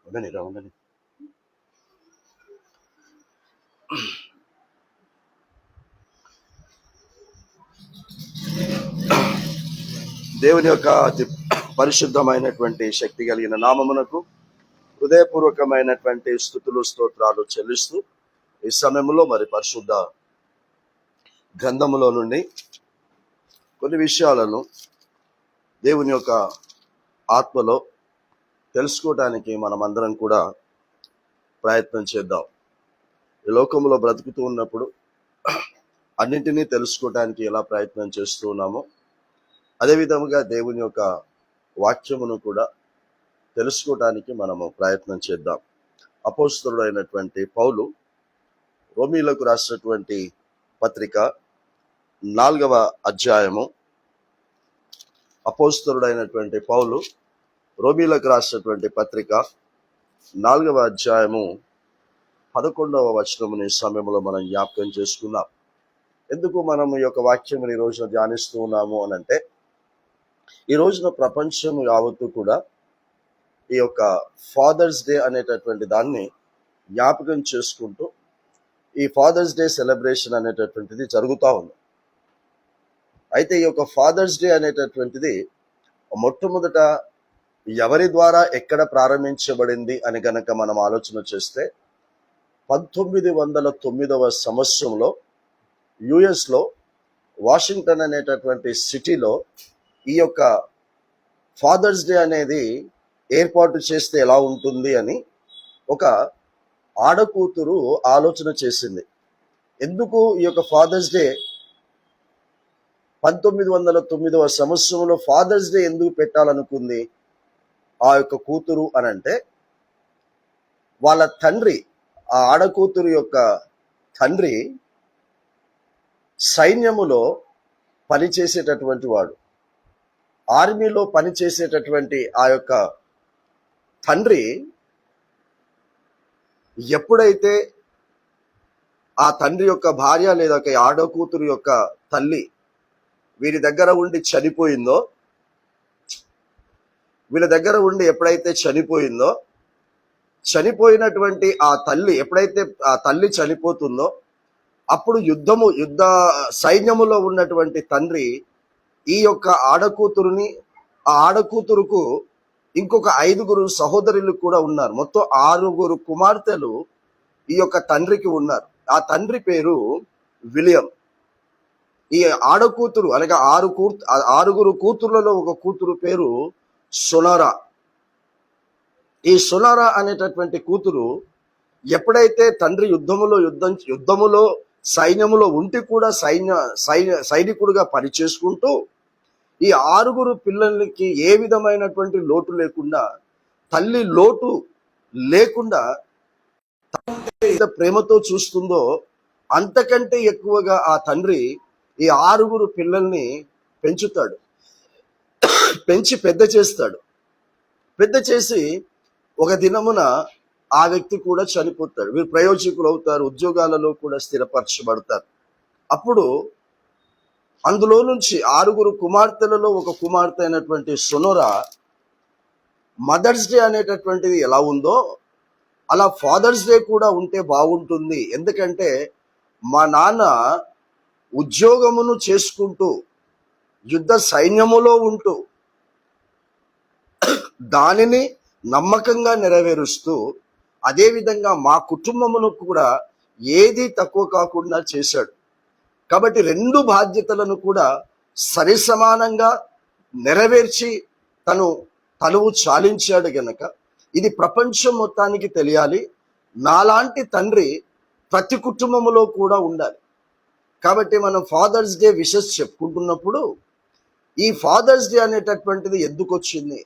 ఉండని. దేవుని యొక్క అతి పరిశుద్ధమైనటువంటి శక్తి కలిగిన నామమునకు హృదయపూర్వకమైనటువంటి స్తుతులు స్తోత్రాలు చెల్లిస్తూ ఈ సమయంలో మరి పరిశుద్ధ గ్రంథములో నుండి కొన్ని విషయాలను దేవుని యొక్క ఆత్మలో తెలుసుకోవడానికి మనమందరం కూడా ప్రయత్నం చేద్దాం. ఈ లోకంలో బ్రతుకుతూ ఉన్నప్పుడు అన్నింటినీ తెలుసుకోవడానికి ఎలా ప్రయత్నం చేస్తూ ఉన్నామో అదేవిధముగా దేవుని యొక్క వాక్యమును కూడా తెలుసుకోవడానికి మనము ప్రయత్నం చేద్దాం. అపోస్తలుడు అయినటువంటి పౌలు రోమీలకు రాసినటువంటి పత్రిక 4వ అధ్యాయము, అపోస్తలుడైనటువంటి పౌలు రోమీలకు రాసినటువంటి పత్రిక 4వ అధ్యాయము 11వ వచనముని సమయంలో మనం జ్ఞాపకం చేసుకున్నాం. ఎందుకు మనం ఈ యొక్క వాక్యముని ఈ రోజున ధ్యానిస్తూ ఉన్నాము అనంటే, ఈ రోజున ప్రపంచం యావత్తు కూడా ఈ యొక్క ఫాదర్స్ డే అనేటటువంటి దాన్ని జ్ఞాపకం చేసుకుంటూ ఈ ఫాదర్స్ డే సెలబ్రేషన్ అనేటటువంటిది జరుగుతూ ఉంది. అయితే ఈ యొక్క ఫాదర్స్ డే అనేటటువంటిది మొట్టమొదట ఎవరి ద్వారా ఎక్కడ ప్రారంభించబడింది అని గనక మనం ఆలోచన చేస్తే 1909వ సంవత్సరంలో యుఎస్లో వాషింగ్టన్ అనేటటువంటి సిటీలో ఈ యొక్క ఫాదర్స్ డే అనేది ఏర్పాటు చేస్తే ఎలా ఉంటుంది అని ఒక ఆడకూతురు ఆలోచన చేసింది. ఎందుకు ఈ యొక్క ఫాదర్స్ డే 1909వ సంవత్సరంలో ఫాదర్స్ డే ఎందుకు పెట్టాలనుకుంది ఆ యొక్క కూతురు అనంటే, వాళ్ళ తండ్రి, ఆ ఆడకూతురు యొక్క తండ్రి సైన్యములో పనిచేసేటటువంటి వాడు, ఆర్మీలో పనిచేసేటటువంటి ఆ యొక్క తండ్రి ఎప్పుడైతే ఆ తండ్రి యొక్క భార్య లేదా ఆడకూతురు యొక్క తల్లి వీరి దగ్గర ఉండి చనిపోయిందో, వీళ్ళ దగ్గర ఉండి ఎప్పుడైతే చనిపోయిందో, చనిపోయినటువంటి ఆ తల్లి ఎప్పుడైతే ఆ తల్లి చనిపోతుందో అప్పుడు యుద్ధ సైన్యములో ఉన్నటువంటి తండ్రి ఈ యొక్క ఆడకూతురుని, ఆ ఆడకూతురుకు ఇంకొక 5 సహోదరులు కూడా ఉన్నారు. మొత్తం 6 కుమార్తెలు ఈ యొక్క తండ్రికి ఉన్నారు. ఆ తండ్రి పేరు విలియం. ఈ ఆడకూతురు అనగా 6 కూతుర్లలో ఒక కూతురు పేరు సొనారా. ఈ సొనారా అనేటటువంటి కూతురు ఎప్పుడైతే తండ్రి యుద్ధములో సైన్యములో ఉండి కూడా సైనికుడుగా పనిచేసుకుంటూ ఈ 6 పిల్లలకి ఏ విధమైనటువంటి లోటు లేకుండా, తల్లి లోటు లేకుండా ప్రేమతో చూస్తుందో అంతకంటే ఎక్కువగా ఆ తండ్రి ఈ 6 పిల్లల్ని పెంచుతాడు, పెంచి పెద్ద చేస్తాడు. పెద్ద చేసి ఒక దినమున ఆ వ్యక్తి కూడా చనిపోతాడు. వీరు ప్రయోజకులు అవుతారు, ఉద్యోగాలలో కూడా స్థిరపరచబడతారు. అప్పుడు అందులో నుంచి 6 కుమార్తెలలో ఒక కుమార్తె అయినటువంటి సొనోరా మదర్స్ డే అనేటటువంటిది ఎలా ఉందో అలా ఫాదర్స్ డే కూడా ఉంటే బాగుంటుంది. ఎందుకంటే మా నాన్న ఉద్యోగమును చేసుకుంటూ యుద్ధ సైన్యములో ఉంటూ దానిని నమ్మకంగా నెరవేరుస్తూ అదేవిధంగా మా కుటుంబమును కూడా ఏది తక్కువ కాకుండా చేశాడు. కాబట్టి 2 బాధ్యతలను కూడా సరిసమానంగా నెరవేర్చి తనువు చాలించాడు గనక ఇది ప్రపంచం మొత్తానికి తెలియాలి. నాలాంటి తండ్రి ప్రతి కుటుంబములో కూడా ఉండాలి. కాబట్టి మనం ఫాదర్స్ డే విషెస్ చెప్పుకుంటున్నప్పుడు ఈ ఫాదర్స్ డే అనేటటువంటిది ఎందుకు వచ్చింది,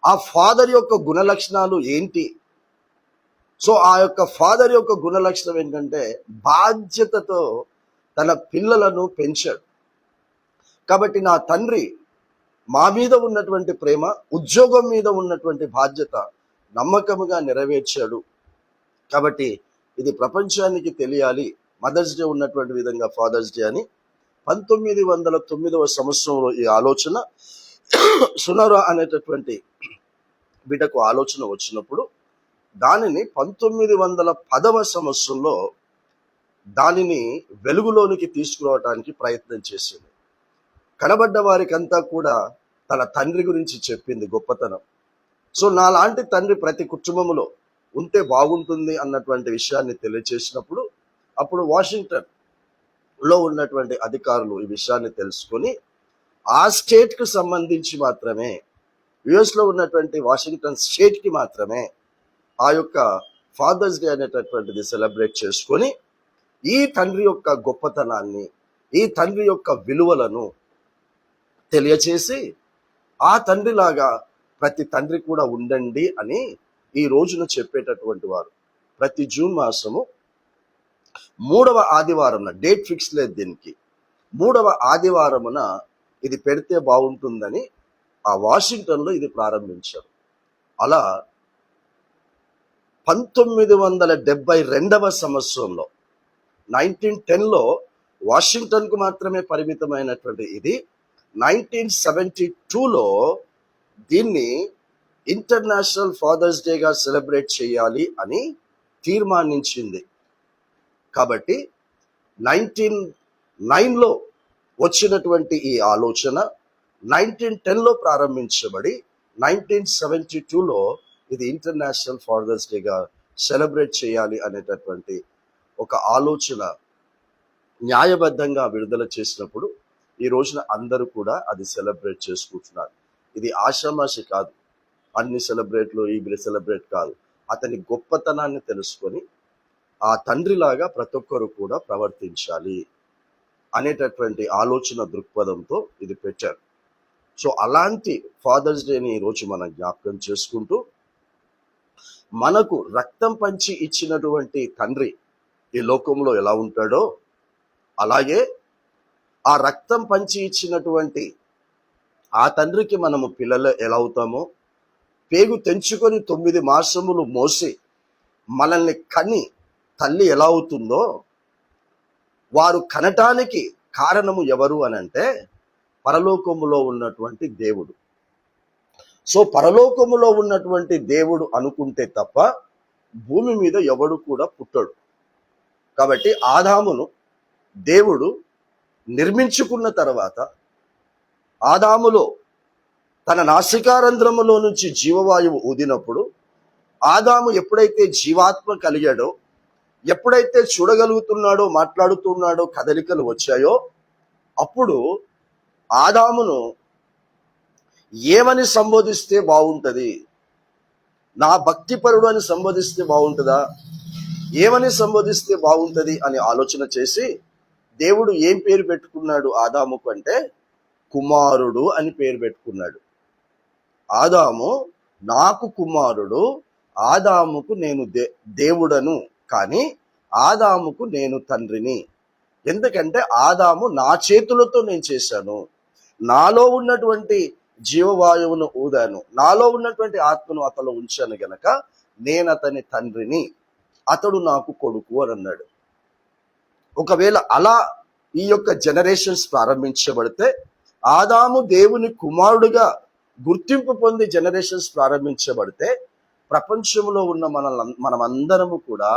ఆ ఫాదర్ యొక్క గుణలక్షణాలు ఏంటి? సో ఆ యొక్క ఫాదర్ యొక్క గుణలక్షణం ఏంటంటే బాధ్యతతో తన పిల్లలను పెంచాడు. కాబట్టి నా తండ్రి మా మీద ఉన్నటువంటి ప్రేమ, ఉద్యోగం మీద ఉన్నటువంటి బాధ్యత నమ్మకముగా నెరవేర్చాడు. కాబట్టి ఇది ప్రపంచానికి తెలియాలి, మదర్స్ డే ఉన్నటువంటి విధంగా ఫాదర్స్ డే అని 1909వ సంవత్సరంలో ఈ ఆలోచన సొనారా అనేటటువంటి బిడ్డకు ఆలోచన వచ్చినప్పుడు దానిని 1910వ సంవత్సరంలో దానిని వెలుగులోనికి తీసుకురావడానికి ప్రయత్నం చేసింది. కనబడ్డ వారికంతా కూడా తన తండ్రి గురించి చెప్పింది గొప్పతనం. సో నాలాంటి తండ్రి ప్రతి కుటుంబంలో ఉంటే బాగుంటుంది అన్నటువంటి విషయాన్ని తెలియచేసినప్పుడు అప్పుడు వాషింగ్టన్ లో ఉన్నటువంటి అధికారులు ఈ విషయాన్ని తెలుసుకొని ఆ స్టేట్ కు సంబంధించి మాత్రమే, యుఎస్ లో ఉన్నటువంటి వాషింగ్టన్ స్టేట్ కి మాత్రమే ఆ యొక్క ఫాదర్స్ డే అనేటటువంటిది సెలబ్రేట్ చేసుకొని ఈ తండ్రి యొక్క గొప్పతనాన్ని, ఈ తండ్రి యొక్క విలువలను తెలియచేసి ఆ తండ్రిలాగా ప్రతి తండ్రి కూడా ఉండండి అని ఈ రోజున చెప్పేటటువంటి వారు. ప్రతి జూన్ మాసము 3వ ఆదివారం, డేట్ ఫిక్స్ లేదు దీనికి, 3వ ఆదివారమున ఇది పెడితే బాగుంటుందని ఆ వాషింగ్టన్ లో ఇది ప్రారంభించారు. అలా 1972వ సంవత్సరంలో 1910లో వాషింగ్టన్ కు మాత్రమే పరిమితమైనటువంటి ఇది 1972లో దీన్ని ఇంటర్నేషనల్ ఫాదర్స్ డేగా సెలబ్రేట్ చేయాలి అని తీర్మానించింది. కాబట్టి 1909లో వచ్చినటువంటి ఈ ఆలోచన 1910లో ప్రారంభించబడి 1972లో ఇది ఇంటర్నేషనల్ ఫాదర్స్ డేగా సెలబ్రేట్ చేయాలి అనేటటువంటి ఒక ఆలోచన న్యాయబద్ధంగా విడుదల చేసినప్పుడు ఈ రోజున అందరూ కూడా అది సెలబ్రేట్ చేసుకుంటున్నారు. ఇది ఆషామాషి కాదు, అన్ని సెలబ్రేట్లు ఈ సెలబ్రేట్ కాదు. అతని గొప్పతనాన్ని తెలుసుకొని ఆ తండ్రిలాగా ప్రతి ఒక్కరు కూడా ప్రవర్తించాలి అనేటటువంటి ఆలోచన దృక్పథంతో ఇది పెట్టారు. సో అలాంటి ఫాదర్స్ డేని ఈరోజు మనం జ్ఞాపకం చేసుకుంటూ, మనకు రక్తం పంచి ఇచ్చినటువంటి తండ్రి ఈ లోకంలో ఎలా ఉంటాడో అలాగే ఆ రక్తం పంచి ఇచ్చినటువంటి ఆ తండ్రికి మనము పిల్లలు ఎలా అవుతామో, పేగు తెంచుకొని 9 మాసములు మోసి మనల్ని కని తల్లి ఎలా అవుతుందో, వారు కనటానికి కారణము ఎవరు అనంటే పరలోకములో ఉన్నటువంటి దేవుడు. సో పరలోకములో ఉన్నటువంటి దేవుడు అనుకుంటే తప్ప భూమి మీద ఎవడు కూడా పుట్టడు. కాబట్టి ఆదామును దేవుడు నిర్మించుకున్న తర్వాత ఆదాములో తన నాసికారంధ్రములో నుంచి జీవవాయువు ఊదినప్పుడు ఆదాము ఎప్పుడైతే జీవాత్మ కలిగాడో, ఎప్పుడైతే చూడగలుగుతున్నాడో, మాట్లాడుతున్నాడో, కదలికలు వచ్చాయో, అప్పుడు ఆదామును ఏమని సంబోధిస్తే బాగుంటది, నా భక్తిపరుడు అని సంబోధిస్తే బాగుంటుందా, ఏమని సంబోధిస్తే బాగుంటది అని ఆలోచన చేసి దేవుడు ఏం పేరు పెట్టుకున్నాడు ఆదాముకు అంటే కుమారుడు అని పేరు పెట్టుకున్నాడు. ఆదాము నాకు కుమారుడు, ఆదాముకు నేను దేవుడను, కానీ ఆదాముకు నేను తండ్రిని. ఎందుకంటే ఆదాము నా చేతులతో నేను చేశాను, నాలో ఉన్నటువంటి జీవవాయువును ఊదాను, నాలో ఉన్నటువంటి ఆత్మను అతను ఉంచాను గనక నేను అతని తండ్రిని, అతడు నాకు కొడుకు అని అన్నాడు. ఒకవేళ అలా ఈ యొక్క జనరేషన్స్ ప్రారంభించబడితే, ఆదాము దేవుని కుమారుడుగా గుర్తింపు పొంది జనరేషన్స్ ప్రారంభించబడితే, ప్రపంచంలో ఉన్న మనమందరము కూడా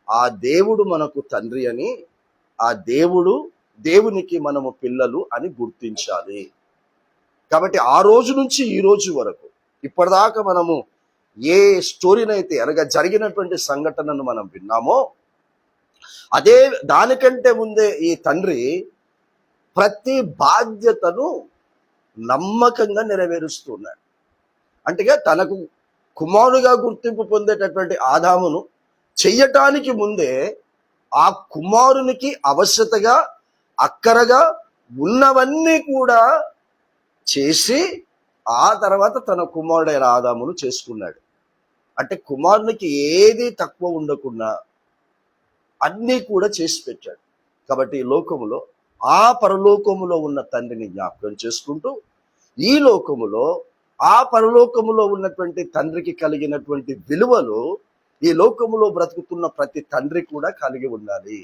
ఆ దేవుడు మనకు తండ్రి అని, ఆ దేవునికి మనము పిల్లలు అని గుర్తించాలి. కాబట్టి ఆ రోజు నుంచి ఈ రోజు వరకు ఇప్పటిదాకా మనము ఏ స్టోరీనైతే అనగా జరిగినటువంటి సంఘటనను మనం విన్నామో, అదే దానికంటే ముందే ఈ తండ్రి ప్రతి బాధ్యతను నమ్మకంగా నెరవేరుస్తున్నాడు. అంటే తనకు కుమారుడుగా గుర్తింపు పొందేటటువంటి ఆదామును చెయ్యటానికి ముందే ఆ కుమారునికి అవశ్యతగా అక్కరగా ఉన్నవన్నీ కూడా చేసి ఆ తర్వాత తన కుమారుడైన ఆదామును చేసుకున్నాడు. అంటే కుమారునికి ఏది తక్కువ ఉండకుండా అన్నీ కూడా చేసి పెట్టాడు. కాబట్టి ఈ లోకములో ఆ పరలోకములో ఉన్న తండ్రిని జ్ఞాపకం చేసుకుంటూ, ఈ లోకములో ఆ పరలోకములో ఉన్నటువంటి తండ్రికి కలిగినటువంటి విలువలు ఈ లోకములో బ్రతుకుతున్న ప్రతి తండ్రి కూడా కలిగి ఉండాలి.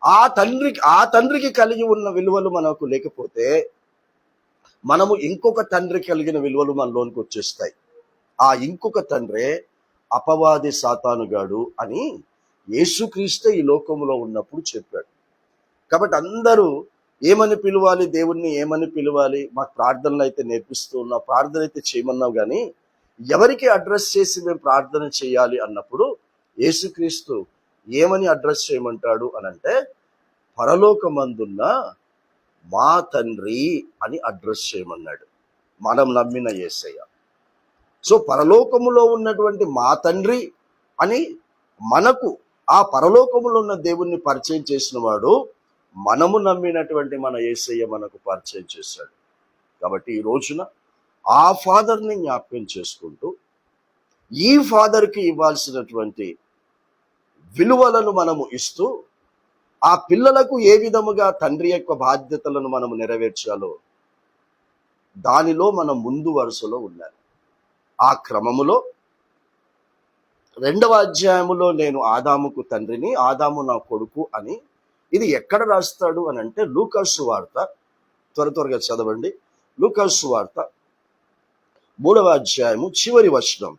ఆ తండ్రికి కలిగి ఉన్న విలువలు మనకు లేకపోతే మనము ఇంకొక తండ్రి కలిగిన విలువలు మనలోనికి వచ్చేస్తాయి. ఆ ఇంకొక తండ్రే అపవాది సాతానుగాడు అని యేసుక్రీస్తే ఈ లోకంలో ఉన్నప్పుడు చెప్పాడు. కాబట్టి అందరూ ఏమని పిలవాలి, దేవుణ్ణి ఏమని పిలవాలి? మాకు ప్రార్థనలు అయితే నేర్పిస్తూ ఉన్నావు, ప్రార్థన అయితే చేయమన్నావు, కానీ ఎవరికి అడ్రస్ చేసి మేము ప్రార్థన చేయాలి అన్నప్పుడు యేసుక్రీస్తు ఏమని అడ్రస్ చేయమంటాడు అనంటే, పరలోకమందున్న మా తండ్రి అని అడ్రస్ చేయమన్నాడు. మనం నమ్మిన యేసయ్య. సో పరలోకములో ఉన్నటువంటి మా తండ్రి అని మనకు ఆ పరలోకములో ఉన్న దేవుణ్ణి పరిచయం చేసిన వాడు మనము నమ్మినటువంటి మన యేసయ్య మనకు పరిచయం చేశాడు. కాబట్టి ఈ రోజున ఆ ఫాదర్ని జ్ఞాపకం చేసుకుంటూ ఈ ఫాదర్కి ఇవ్వాల్సినటువంటి విలువలను మనము ఇస్తూ ఆ పిల్లలకు ఏ విధముగా తండ్రి యొక్క బాధ్యతలను మనము నెరవేర్చాలో దానిలో మనం ముందు వరుసలో ఉండాలి. ఆ క్రమములో 2వ అధ్యాయములో నేను ఆదాముకు తండ్రిని, ఆదాము నా కొడుకు అని ఇది ఎక్కడ రాస్తాడు అని అంటే లూకా సువార్త, త్వరగా చదవండి. లూకా సువార్త 3వ అధ్యాయము చివరి వచనం.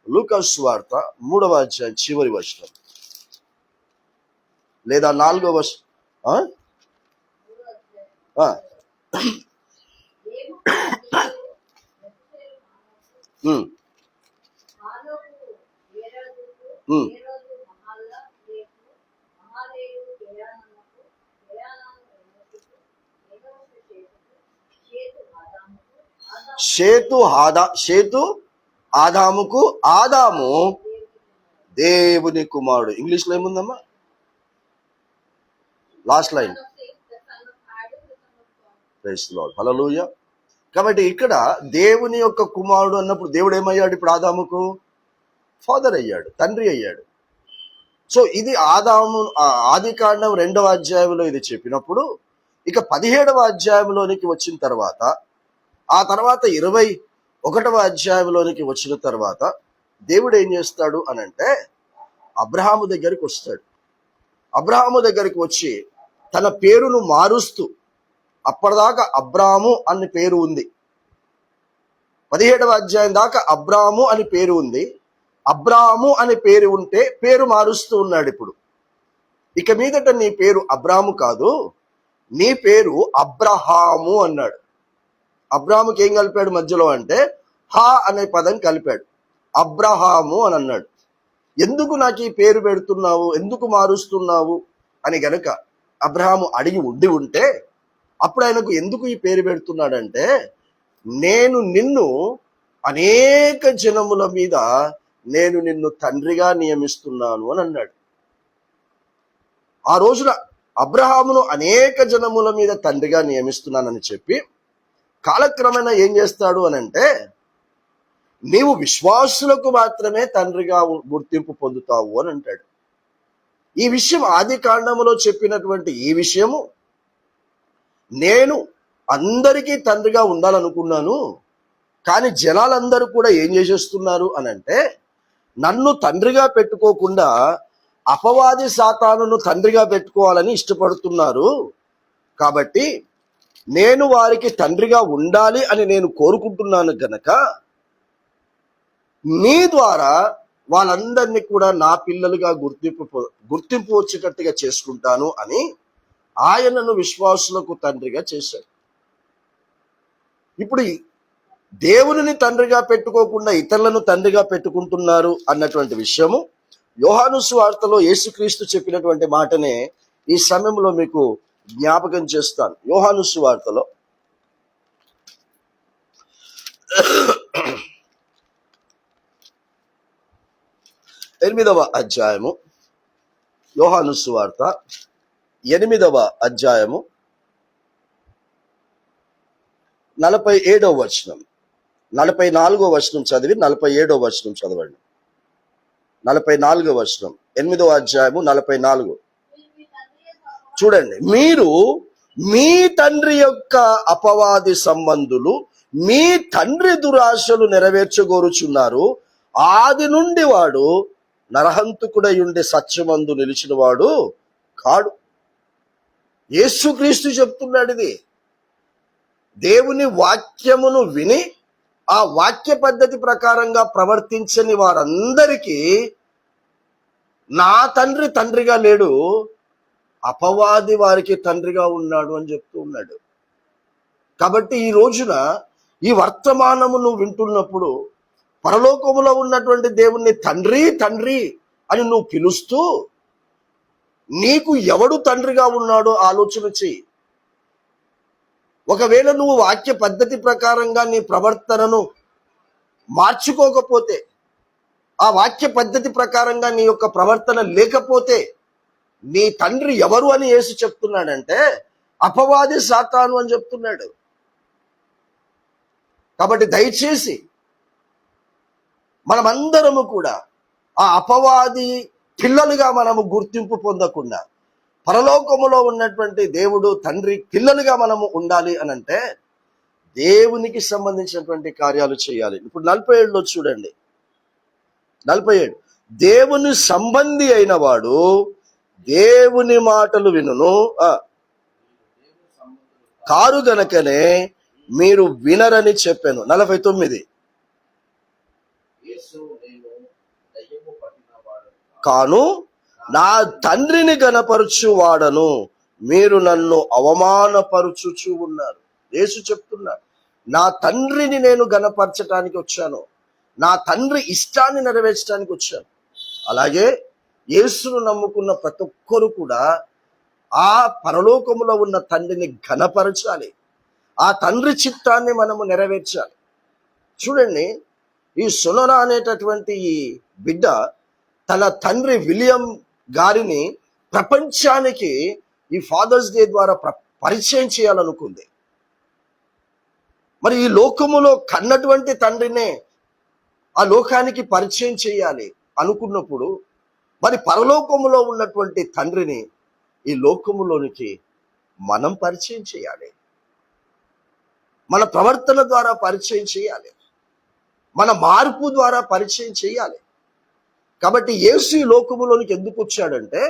లూకా సువార్త 3వ అధ్యాయం చివరి వచనం లేదా 4వ వచనం. షేతు ఆదాముకు, ఆదాము దేవుని కుమారుడు. ఇంగ్లీష్లో ఏముందమ్మా? Last line. Praise the lord, hallelujah. కాబట్టి ఇక్కడ దేవుని యొక్క కుమారుడు అన్నప్పుడు దేవుడు ఏమయ్యాడు? ఇప్పుడు ఆదాముకు ఫాదర్ అయ్యాడు, తండ్రి అయ్యాడు. సో ఇది ఆది కాండం 2వ అధ్యాయంలో ఇది చెప్పినప్పుడు, ఇక 17వ అధ్యాయంలోనికి వచ్చిన తర్వాత, ఆ తర్వాత 21వ అధ్యాయంలోనికి వచ్చిన తర్వాత దేవుడు ఏం చేస్తాడు అనంటే అబ్రహాము దగ్గరికి వస్తాడు. అబ్రహాము దగ్గరికి వచ్చి తన పేరును మారుస్తూ, అప్పటిదాకా అబ్రాము అని పేరు ఉంది, 17వ అధ్యాయం దాకా అబ్రాము అని పేరు ఉంది. అబ్రాము అని పేరు ఉంటే పేరు మారుస్తూ ఉన్నాడు. ఇప్పుడు ఇక మీదట నీ పేరు అబ్రాము కాదు, నీ పేరు అబ్రహాము అన్నాడు. అబ్రాముకి ఏం కలిపాడు మధ్యలో అంటే హా అనే పదం కలిపాడు, అబ్రహాము అని అన్నాడు. ఎందుకు నాకు ఈ పేరు పెడుతున్నావు, ఎందుకు మారుస్తున్నావు అని గనక అబ్రహాము అడిగి ఉంటే అప్పుడు ఆయనకు ఎందుకు ఈ పేరు పెడుతున్నాడంటే, నేను నిన్ను అనేక జనముల మీద నేను నిన్ను తండ్రిగా నియమిస్తున్నాను అని అన్నాడు. ఆ రోజున అబ్రహామును అనేక జనముల మీద తండ్రిగా నియమిస్తున్నానని చెప్పి కాలక్రమేణా ఏం చేస్తాడు అనంటే, నీవు విశ్వాసులకు మాత్రమే తండ్రిగా గుర్తింపు పొందుతావు అని అంటాడు. ఈ విషయం ఆది కాండములో చెప్పినటువంటి ఈ విషయము నేను అందరికీ తండ్రిగా ఉండాలనుకున్నాను, కానీ జనాలందరూ కూడా ఏం చేసేస్తున్నారు అనంటే నన్ను తండ్రిగా పెట్టుకోకుండా అపవాది సాతానును తండ్రిగా పెట్టుకోవాలని ఇష్టపడుతున్నారు. కాబట్టి నేను వారికి తండ్రిగా ఉండాలి అని నేను కోరుకుంటున్నాను గనక నీ ద్వారా వాళ్ళందరినీ కూడా నా పిల్లలుగా గుర్తింపు వచ్చేటట్టుగా చేసుకుంటాను అని ఆయనను విశ్వాసులకు తండ్రిగా చేశాడు. ఇప్పుడు దేవుని తండ్రిగా పెట్టుకోకుండా ఇతరులను తండ్రిగా పెట్టుకుంటున్నారు అన్నటువంటి విషయము యోహాను సువార్తలో యేసుక్రీస్తు చెప్పినటువంటి మాటనే ఈ సమయంలో మీకు జ్ఞాపకం చేస్తాను. యోహాను సువార్తలో 8వ అధ్యాయము, యోహాను సువార్త 8వ అధ్యాయము 47వ వచనం, 44వ వచనం చదివి 47వ వచనం చదవండి. 44వ వచనం, 8వ అధ్యాయము 44. చూడండి, మీరు మీ తండ్రి యొక్క అపవాది సంబంధులు, మీ తండ్రి దురాశలు నెరవేర్చగోరుచున్నారు. ఆది నుండి వాడు నరహంతకుడై ఉండే సత్యమందు నిలిచిన వాడు కాడు. యేసుక్రీస్తు చెప్తున్నాడు ఇది. దేవుని వాక్యమును విని ఆ వాక్య పద్ధతి ప్రకారంగా ప్రవర్తించని వారందరికీ నా తండ్రి తండ్రిగా లేడు, అపవాది వారికి తండ్రిగా ఉన్నాడు అని చెప్తూ ఉన్నాడు. కాబట్టి ఈ రోజున ఈ వర్తమానము నువ్వు వింటున్నప్పుడు పరలోకములో ఉన్నటువంటి దేవుణ్ణి తండ్రి తండ్రి అని నువ్వు పిలుస్తూ నీకు ఎవడు తండ్రిగా ఉన్నాడో ఆలోచన చెయ్యి. ఒకవేళ నువ్వు వాక్య పద్ధతి ప్రకారంగా నీ ప్రవర్తనను మార్చుకోకపోతే, ఆ వాక్య పద్ధతి ప్రకారంగా నీ యొక్క ప్రవర్తన లేకపోతే నీ తండ్రి ఎవరు అని యేసు చెప్తున్నాడంటే అపవాది సాతాను అని చెప్తున్నాడు. కాబట్టి దయచేసి మనమందరము కూడా ఆ అపవాది పిల్లలుగా మనము గుర్తింపు పొందకుండా పరలోకములో ఉన్నటువంటి దేవుడు తండ్రి పిల్లలుగా మనము ఉండాలి అని అంటే దేవునికి సంబంధించినటువంటి కార్యాలు చేయాలి. ఇప్పుడు 47లో చూడండి, 47 దేవుని సంబంధి అయిన వాడు దేవుని మాటలు వినును కారు గనకనే మీరు వినరని చెప్పాను. 49 కాను నా తండ్రిని గనపరచు వాడను, మీరు నన్ను అవమానపరుచుచు ఉన్నారు. యేసు చెప్తున్నారు, నా తండ్రిని నేను గనపరచటానికి వచ్చాను, నా తండ్రి ఇష్టాన్ని నెరవేర్చడానికి వచ్చాను. అలాగే యేసును నమ్ముకున్న ప్రతి ఒక్కరు కూడా ఆ పరలోకములో ఉన్న తండ్రిని ఘనపరచాలి, ఆ తండ్రి చిత్తాన్ని మనము నెరవేర్చాలి. చూడండి, ఈ సొనొరా అనేటటువంటి ఈ బిడ్డ తన తండ్రి విలియం గారిని ప్రపంచానికి ఈ ఫాదర్స్ డే ద్వారా పరిచయం చేయాలనుకుంది. మరి ఈ లోకములో కన్నటువంటి తండ్రినే ఆ లోకానికి పరిచయం చేయాలి అనుకున్నప్పుడు మరి పరలోకములో ఉన్నటువంటి తండ్రిని ఈ లోకములోనికి మనం పరిచయం చేయాలి, మన ప్రవర్తన ద్వారా పరిచయం చేయాలి, మన మార్పు ద్వారా పరిచయం చేయాలి. కాబట్టి యేసు ఈ లోకములోనికి ఎందుకు వచ్చాడంటే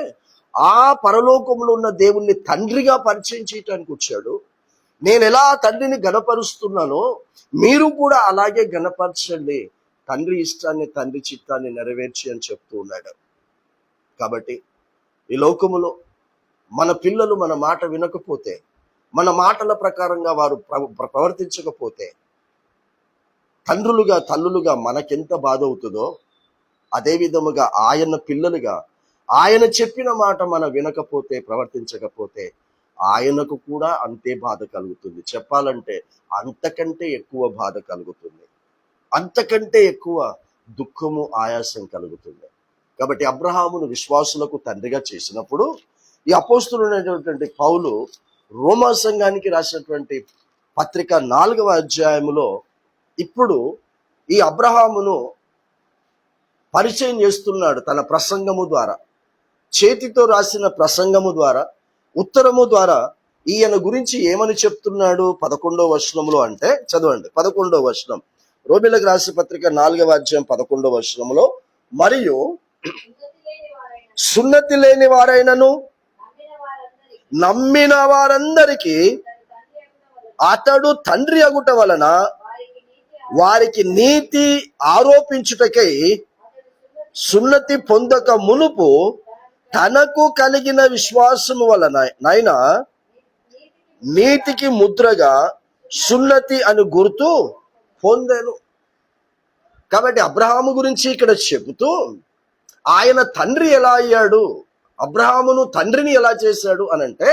ఆ పరలోకములో ఉన్న దేవుణ్ణి తండ్రిగా పరిచయం చేయటానికి వచ్చాడు. నేను ఎలా తండ్రిని గణపరుస్తున్నానో మీరు కూడా అలాగే గణపరచండి, తండ్రి ఇష్టాన్ని తండ్రి చిత్తాన్ని నెరవేర్చి అని చెప్తూ ఉన్నాడు. కాబట్టి ఈ లోకములో మన పిల్లలు మన మాట వినకపోతే, మన మాటల ప్రకారంగా వారు ప్రవర్తించకపోతే తండ్రులుగా తల్లులుగా మనకెంత బాధ అవుతుందో అదే విధముగా ఆయన పిల్లలుగా ఆయన చెప్పిన మాట మనం వినకపోతే ప్రవర్తించకపోతే ఆయనకు కూడా అంతే బాధ కలుగుతుంది. చెప్పాలంటే అంతకంటే ఎక్కువ బాధ కలుగుతుంది, అంతకంటే ఎక్కువ దుఃఖము ఆయాసం కలుగుతుంది. కాబట్టి అబ్రహామును విశ్వాసులకు తండ్రిగా చేసినప్పుడు ఈ అపోస్తులైనటువంటి పౌలు రోమా సంఘానికి రాసినటువంటి పత్రిక 4వ అధ్యాయములో ఇప్పుడు ఈ అబ్రహామును పరిచయం చేస్తున్నాడు. తన ప్రసంగము ద్వారా, చేతితో రాసిన ప్రసంగము ద్వారా, ఉత్తరము ద్వారా ఈయన గురించి ఏమని చెప్తున్నాడు 11వ వచనంలో అంటే చదవండి. 11వ వచనం, రోమీయులకు రాసిన పత్రిక 4వ అధ్యాయం 11వ వచనంలో, మరియు సున్నతి లేని వారైనను నమ్మిన వారందరికీ అతడు తండ్రి అగుట వలన వారికి నీతి ఆరోపించుటకై సున్నతి పొందక మునుపు తనకు కలిగిన విశ్వాసము వలన నైనా నీతికి ముద్రగా సున్నతి అని గుర్తు పొందెను. కాబట్టి అబ్రహాము గురించి ఇక్కడ చెబుతూ ఆయన తండ్రి ఎలా అయ్యాడు, అబ్రహామును తండ్రిని ఎలా చేశాడు అనంటే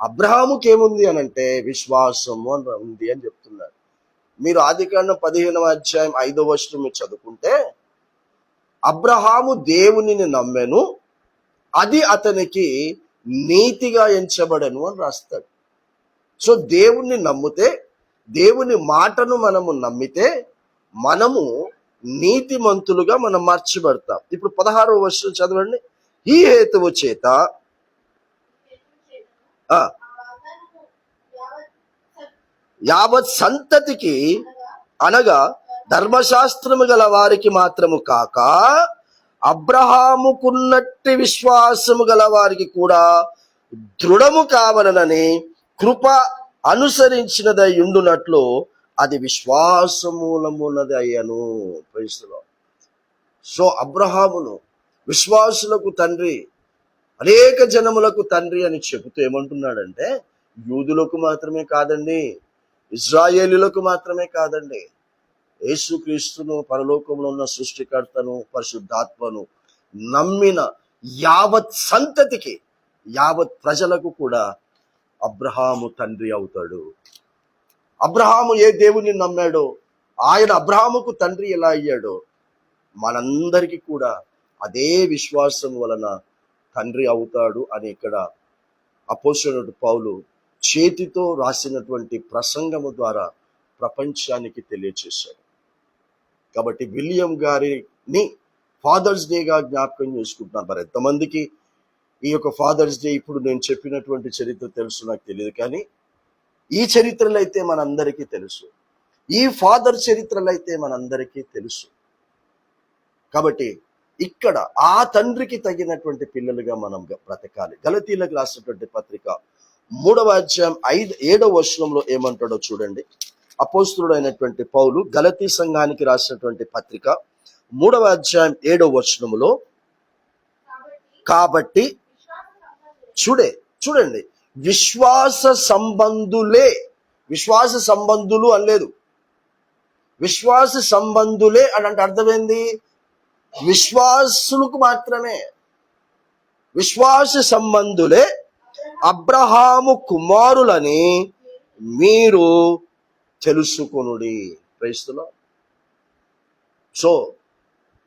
అబ్రహాముకి ఏముంది అనంటే విశ్వాసము అని ఉంది అని చెప్తున్నారు. మీరు ఆదికాండం 15వ అధ్యాయం 5వ వచనం మీరు చదువుకుంటే అబ్రహాము దేవునిని నమ్మెను, అది అతనికి నీతిగా ఎంచబడను అని రాస్తాడు. సో దేవుణ్ణి నమ్మితే, దేవుని మాటను మనము నమ్మితే మనము నీతిమంతులుగా మనం మార్చబడతాం. ఇప్పుడు 16వ వచనం చదవండి. ఈ హేతువు చేత యావత్ సంతతికి అనగా ధర్మశాస్త్రము గల వారికి మాత్రము కాక అబ్రహాముకున్నట్టి విశ్వాసము గల వారికి కూడా దృఢము కావాలనని కృప అనుసరించినదై ఉండునట్లు అది విశ్వాసమూలమున్నది అయ్యను. ప్రైస్తులో. సో అబ్రహామును విశ్వాసులకు తండ్రి, అనేక జనములకు తండ్రి అని చెబుతూ ఏమంటున్నాడంటే, యూదులకు మాత్రమే కాదండి, ఇజ్రాయేలీలకు మాత్రమే కాదండి, యేసుక్రీస్తును, పరలోకంలో ఉన్న సృష్టికర్తను, పరిశుద్ధాత్మను నమ్మిన యావత్ సంతతికి, యావత్ ప్రజలకు కూడా అబ్రహాము తండ్రి అవుతాడు. అబ్రహాము ఏ దేవుని నమ్మాడో ఆయన అబ్రహాముకు తండ్రి ఎలా అయ్యాడో మనందరికీ కూడా అదే విశ్వాసం వలన తండ్రి అవుతాడు అని ఇక్కడ అపోస్తలుడు పౌలు చేతితో రాసినటువంటి ప్రసంగము ద్వారా ప్రపంచానికి తెలియచేశాడు. కాబట్టి విలియం గారిని ఫాదర్స్ డేగా జ్ఞాపకం చేసుకుంటున్నారు. మరి ఎంతమందికి ఈ యొక్క ఫాదర్స్ డే ఇప్పుడు నేను చెప్పినటువంటి చరిత్ర తెలుసు నాకు తెలియదు, కానీ ఈ చరిత్రలు అయితే మనందరికీ తెలుసు, ఈ ఫాదర్ చరిత్రలు అయితే మనందరికీ తెలుసు. కాబట్టి ఇక్కడ ఆ తండ్రికి తగినటువంటి పిల్లలుగా మనం బ్రతకాలి. గలతీలకు రాసినటువంటి పత్రిక 3వ అధ్యాయం 7వ వచనంలో ఏమంటాడో చూడండి. అపోస్తలుడు అయినటువంటి పౌలు గలతీ సంఘానికి రాసినటువంటి పత్రిక 3వ అధ్యాయం 7వ వచనములో, కాబట్టి చూడండి, విశ్వాస సంబంధులే, విశ్వాస సంబంధులు అనలేదు, విశ్వాస సంబంధులే అని అంటే అర్థమైంది, విశ్వాసులకు మాత్రమే. విశ్వాస సంబంధులే అబ్రహాము కుమారులని మీరు తెలుసుకొనుడి. క్రైస్తులో. సో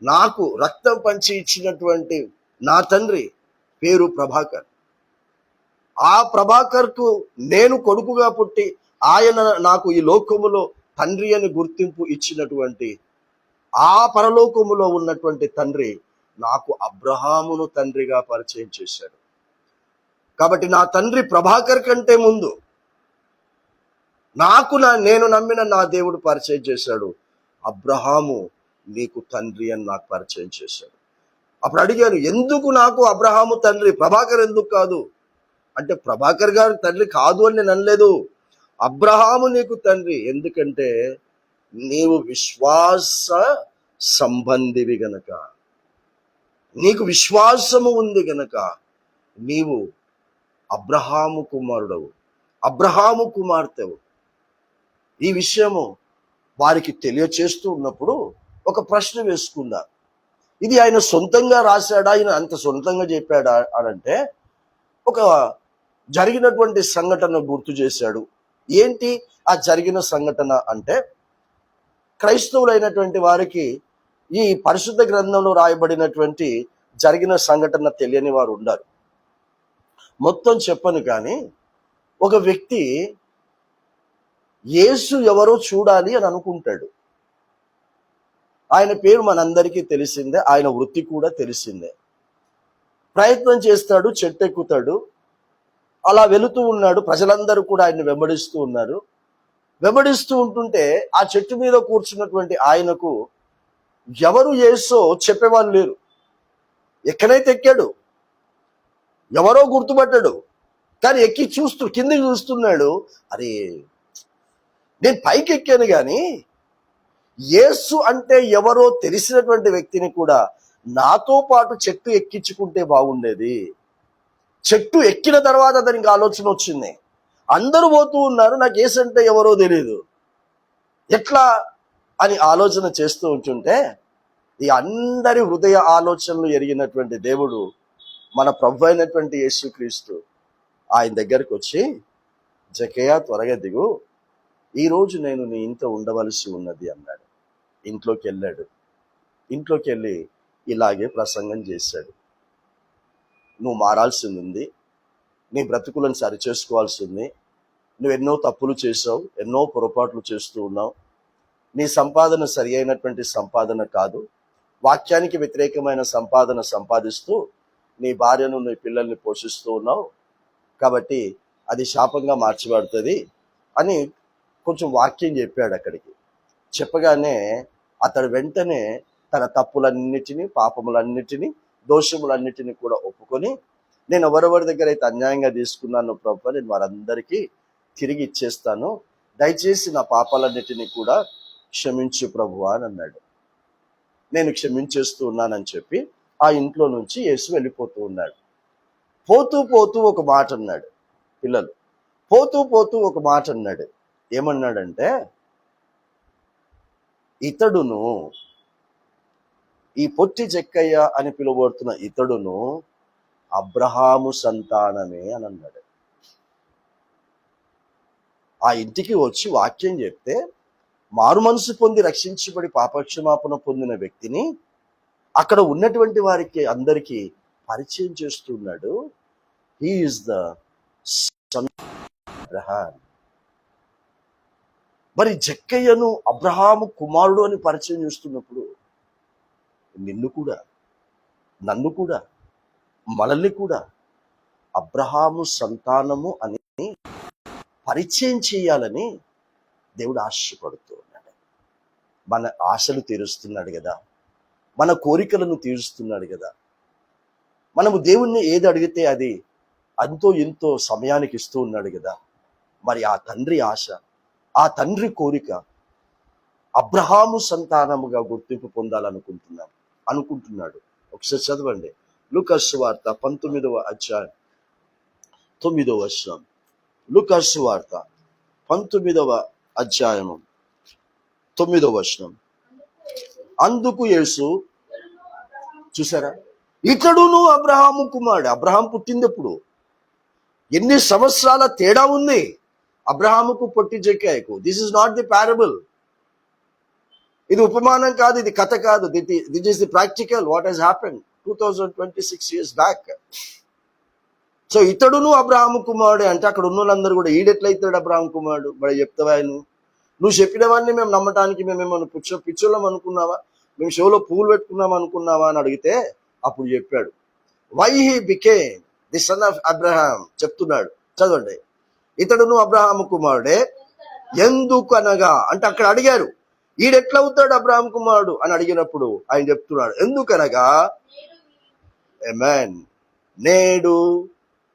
నాకు రక్తం పంచి ఇచ్చినటువంటి నా తండ్రి పేరు ప్రభాకర్. ఆ ప్రభాకర్కు నేను కొడుకుగా పుట్టి ఆయన నాకు ఈ లోకములో తండ్రి అని గుర్తింపు ఇచ్చినటువంటి ఆ పరలోకములో ఉన్నటువంటి తండ్రి నాకు అబ్రహామును తండ్రిగా పరిచయం చేశాడు. కాబట్టి నా తండ్రి ప్రభాకర్ కంటే ముందు నేను నమ్మిన నా దేవుడు పరిచయం చేశాడు, అబ్రహాము నీకు తండ్రి అని నాకు పరిచయం చేశాడు. అప్పుడు అడిగాను, ఎందుకు నాకు అబ్రహాము తండ్రి, ప్రభాకర్ ఎందుకు కాదు అంటే, ప్రభాకర్ గారు తండ్రి కాదు అని నేను అనలేదు, అబ్రహాము నీకు తండ్రి, ఎందుకంటే నీవు విశ్వాస సంబంధివి గనక, నీకు విశ్వాసము ఉంది గనక నీవు అబ్రహాము కుమారుడవు, అబ్రహాము కుమార్తెవు. ఈ విషయము వారికి తెలియచేస్తూ ఉన్నప్పుడు ఒక ప్రశ్న వేసుకున్నారు. ఇది ఆయన సొంతంగా రాశాడా, ఆయన అంత సొంతంగా చెప్పాడా అనంటే, ఒక జరిగినటువంటి సంఘటన గుర్తు చేశాడు. ఏంటి ఆ జరిగిన సంఘటన అంటే, క్రైస్తవులైనటువంటి వారికి ఈ పరిశుద్ధ గ్రంథంలో రాయబడినటువంటి జరిగిన సంఘటన తెలియని వారు ఉన్నారు. మొత్తం చెప్పను, కానీ ఒక వ్యక్తి యేసు ఎవరో చూడాలి అని అనుకుంటాడు. ఆయన పేరు మనందరికీ తెలిసిందే, ఆయన వృత్తి కూడా తెలిసిందే. ప్రయత్నం చేస్తాడు, చెట్టు ఎక్కుతాడు, అలా వెళుతూ ఉన్నాడు. ప్రజలందరూ కూడా ఆయన్ని వెంబడిస్తూ ఉన్నారు. వెంబడిస్తూ ఉంటుంటే ఆ చెట్టు మీద కూర్చున్నటువంటి ఆయనకు ఎవరు యేసో చెప్పేవాళ్ళు లేరు. ఎక్కడైతే ఎక్కాడు, ఎవరో గుర్తుపట్టాడు, కానీ ఎక్కి కిందికి చూస్తున్నాడు. అరే, నేను పైకి ఎక్కాను కానీ యేసు అంటే ఎవరో తెలిసినటువంటి వ్యక్తిని కూడా నాతో పాటు చెట్టు ఎక్కించుకుంటే బాగుండేది. చెట్టు ఎక్కిన తర్వాత దానికి ఆలోచన వచ్చింది, అందరూ పోతూ ఉన్నారు, నాకు యేసు అంటే ఎవరో తెలియదు, ఎట్లా అని ఆలోచన చేస్తూ ఉంటుంటే ఈ అందరి హృదయ ఆలోచనలు ఎరిగినటువంటి దేవుడు, మన ప్రభు అయినటువంటి యేసుక్రీస్తు ఆయన దగ్గరకు వచ్చి, జక్కయ్య త్వరగా దిగు, ఈరోజు నేను నీ ఇంట్లో ఉండవలసి ఉన్నది అన్నాడు. ఇంట్లోకి వెళ్ళాడు. ఇంట్లోకి వెళ్ళి ఇలాగే ప్రసంగం చేశాడు. నువ్వు మారాల్సింది ఉంది, నీ బ్రతుకులను సరిచేసుకోవాల్సి ఉంది, నువ్వు ఎన్నో తప్పులు చేసావు, ఎన్నో పొరపాట్లు చేస్తూ ఉన్నావు, నీ సంపాదన సరి అయినటువంటి సంపాదన కాదు, వాక్యానికి వ్యతిరేకమైన సంపాదన సంపాదిస్తూ నీ భార్యను నీ పిల్లల్ని పోషిస్తూ ఉన్నావు, కాబట్టి అది శాపంగా మార్చబడుతుంది అని కొంచెం వాక్యం చెప్పాడు. అక్కడికి చెప్పగానే అతడు వెంటనే తన తప్పులన్నిటినీ, పాపములన్నిటినీ, దోషములన్నిటినీ కూడా ఒప్పుకొని, నేను ఎవరెవరి దగ్గర అయితే అన్యాయంగా తీసుకున్నాను ప్రభు, నేను వారందరికీ తిరిగి ఇచ్చేస్తాను, దయచేసి నా పాపాలన్నిటినీ కూడా క్షమించు ప్రభువా అని అన్నాడు. నేను క్షమించేస్తూ ఉన్నానని చెప్పి ఆ ఇంట్లో నుంచి యేసు వెళ్ళిపోతూ ఉన్నాడు. పోతూ పోతూ ఒక మాట అన్నాడు. పిల్లలు, పోతూ పోతూ ఒక మాట అన్నాడు. ఏమన్నాడంటే, ఇతడును, ఈ పొట్టి జక్కయ్య అని పిలువబడుతున్న ఇతడును అబ్రహాము సంతానమే అని అన్నాడు. ఆ ఇంటికి వచ్చి వాక్యం చెప్తే మారు మనసు పొంది రక్షించబడి పాపక్షమాపణ పొందిన వ్యక్తిని అక్కడ ఉన్నటువంటి వారికి అందరికీ పరిచయం చేస్తున్నాడు. He is the sun of Abraham. మరి జక్కయ్యను అబ్రహాము కుమారుడు అని పరిచయం చేస్తున్నప్పుడు నిన్ను కూడా, నన్ను కూడా, మనల్ని కూడా అబ్రహాము సంతానము అని పరిచయం చేయాలని దేవుడు ఆశపడుతూ ఉన్నాడు. మన ఆశలు తీరుస్తున్నాడు కదా, మన కోరికలను తీరుస్తున్నాడు కదా. మనము దేవుణ్ణి ఏది అడిగితే అది అంతో ఎంతో సమయానికి ఇస్తూ ఉన్నాడు కదా. మరి ఆ తండ్రి ఆశ, ఆ తండ్రి కోరిక అబ్రహాము సంతానముగా గుర్తింపు అనుకుంటున్నాడు. ఒకసారి చదవండి, లూకా సువార్త 19వ అధ్యాయం 9వ వచనం. లూకా సువార్త 19వ అధ్యాయము 9వ వచనం. అందుకు యేసు, చూసారా, ఇతడును అబ్రహాము కుమారుడు. అబ్రహాం పుట్టిందెప్పుడు? ఎన్ని సంవత్సరాల తేడా ఉంది అబ్రహాముకు పొట్టి జక్కయ్యకు. This is not the parable. ఇది ఉపమానం కాదు, ఇది కథ కాదు. This is the practical what he's happened 2026 years back. So ఇతడును అబ్రహాము కుమారుడే అంటే అక్కడ ఉన్న వాళ్ళందరూ కూడా ఈడెట్లయితాడు అబ్రహాం కుమారుడు? మరి చెప్తావా నువ్వు చెప్పినవన్నీ మేము నమ్మటానికి మేమేమన్నా పిచ్చోళ్ళం అనుకున్నావా? మేము షోలో పూలు పెట్టుకున్నాం అనుకున్నావా అని అడిగితే అప్పుడు చెప్పాడు, why he became the son of Abraham. చెప్తున్నాడు, చదవండి. ఇతడును అబ్రహాము కుమారుడే, ఎందుకనగా అంటే అక్కడ అడిగారు ఈడెట్లవుతాడు అబ్రహాం కుమారుడు అని అడిగినప్పుడు ఆయన చెప్తున్నాడు, ఎందుకనగా ఆమేన్, నేడు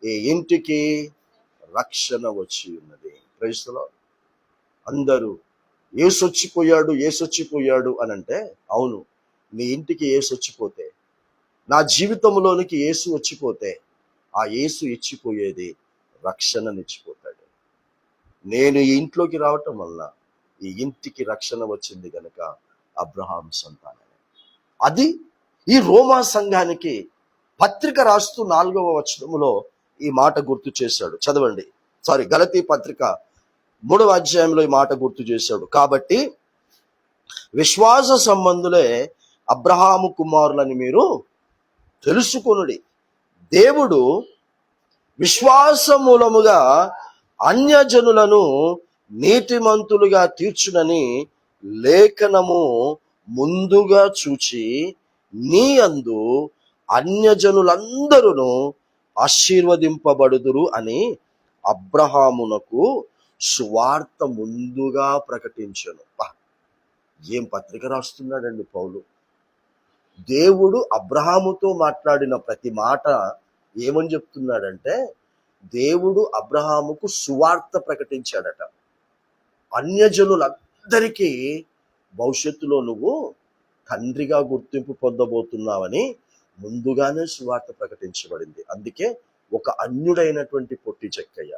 ఈ ఇంటికి రక్షణ వచ్చి ఉన్నది. Praise the Lord. అందరూ ఏసొచ్చిపోయాడు అని అంటే, అవును, నీ ఇంటికి ఏసు వచ్చిపోతే, నా జీవితంలోనికి యేసు వచ్చిపోతే, ఆ యేసు ఇచ్చిపోయేది రక్షణనిచ్చిపోతాడు. నేను ఈ ఇంట్లోకి రావటం వల్ల ఈ ఇంటికి రక్షణ వచ్చింది కనుక అబ్రహాం సంతానమే. అది ఈ రోమా సంఘానికి పత్రిక రాస్తూ 4వ వచనములో ఈ మాట గుర్తు చేశాడు. చదవండి, గలతీ పత్రిక 3వ అధ్యాయంలో ఈ మాట గుర్తు చేశాడు. కాబట్టి విశ్వాస సంబంధులే అబ్రహాము కుమారులని మీరు తెలుసుకొనుడి. దేవుడు విశ్వాస మూలముగా అన్యజనులను నీతిమంతులుగా తీర్చునని లేఖనము ముందుగా చూచి నీ అందు అన్యజనులందరూ ఆశీర్వదింపబడుదురు అని అబ్రహామునకు సువార్త ముందుగా ప్రకటించను. ఏం పత్రిక రాస్తున్నాడండి పౌలు. దేవుడు అబ్రహాముతో మాట్లాడిన ప్రతి మాట ఏమని చెప్తున్నాడంటే, దేవుడు అబ్రహాముకు సువార్త ప్రకటించాడట. అన్యజనులందరికీ భవిష్యత్తులో నువ్వు తండ్రిగా గుర్తింపు పొందబోతున్నావని ముందుగానే సువార్త ప్రకటించబడింది. అందుకే ఒక అన్యుడైనటువంటి పొట్టి జక్కయ్య,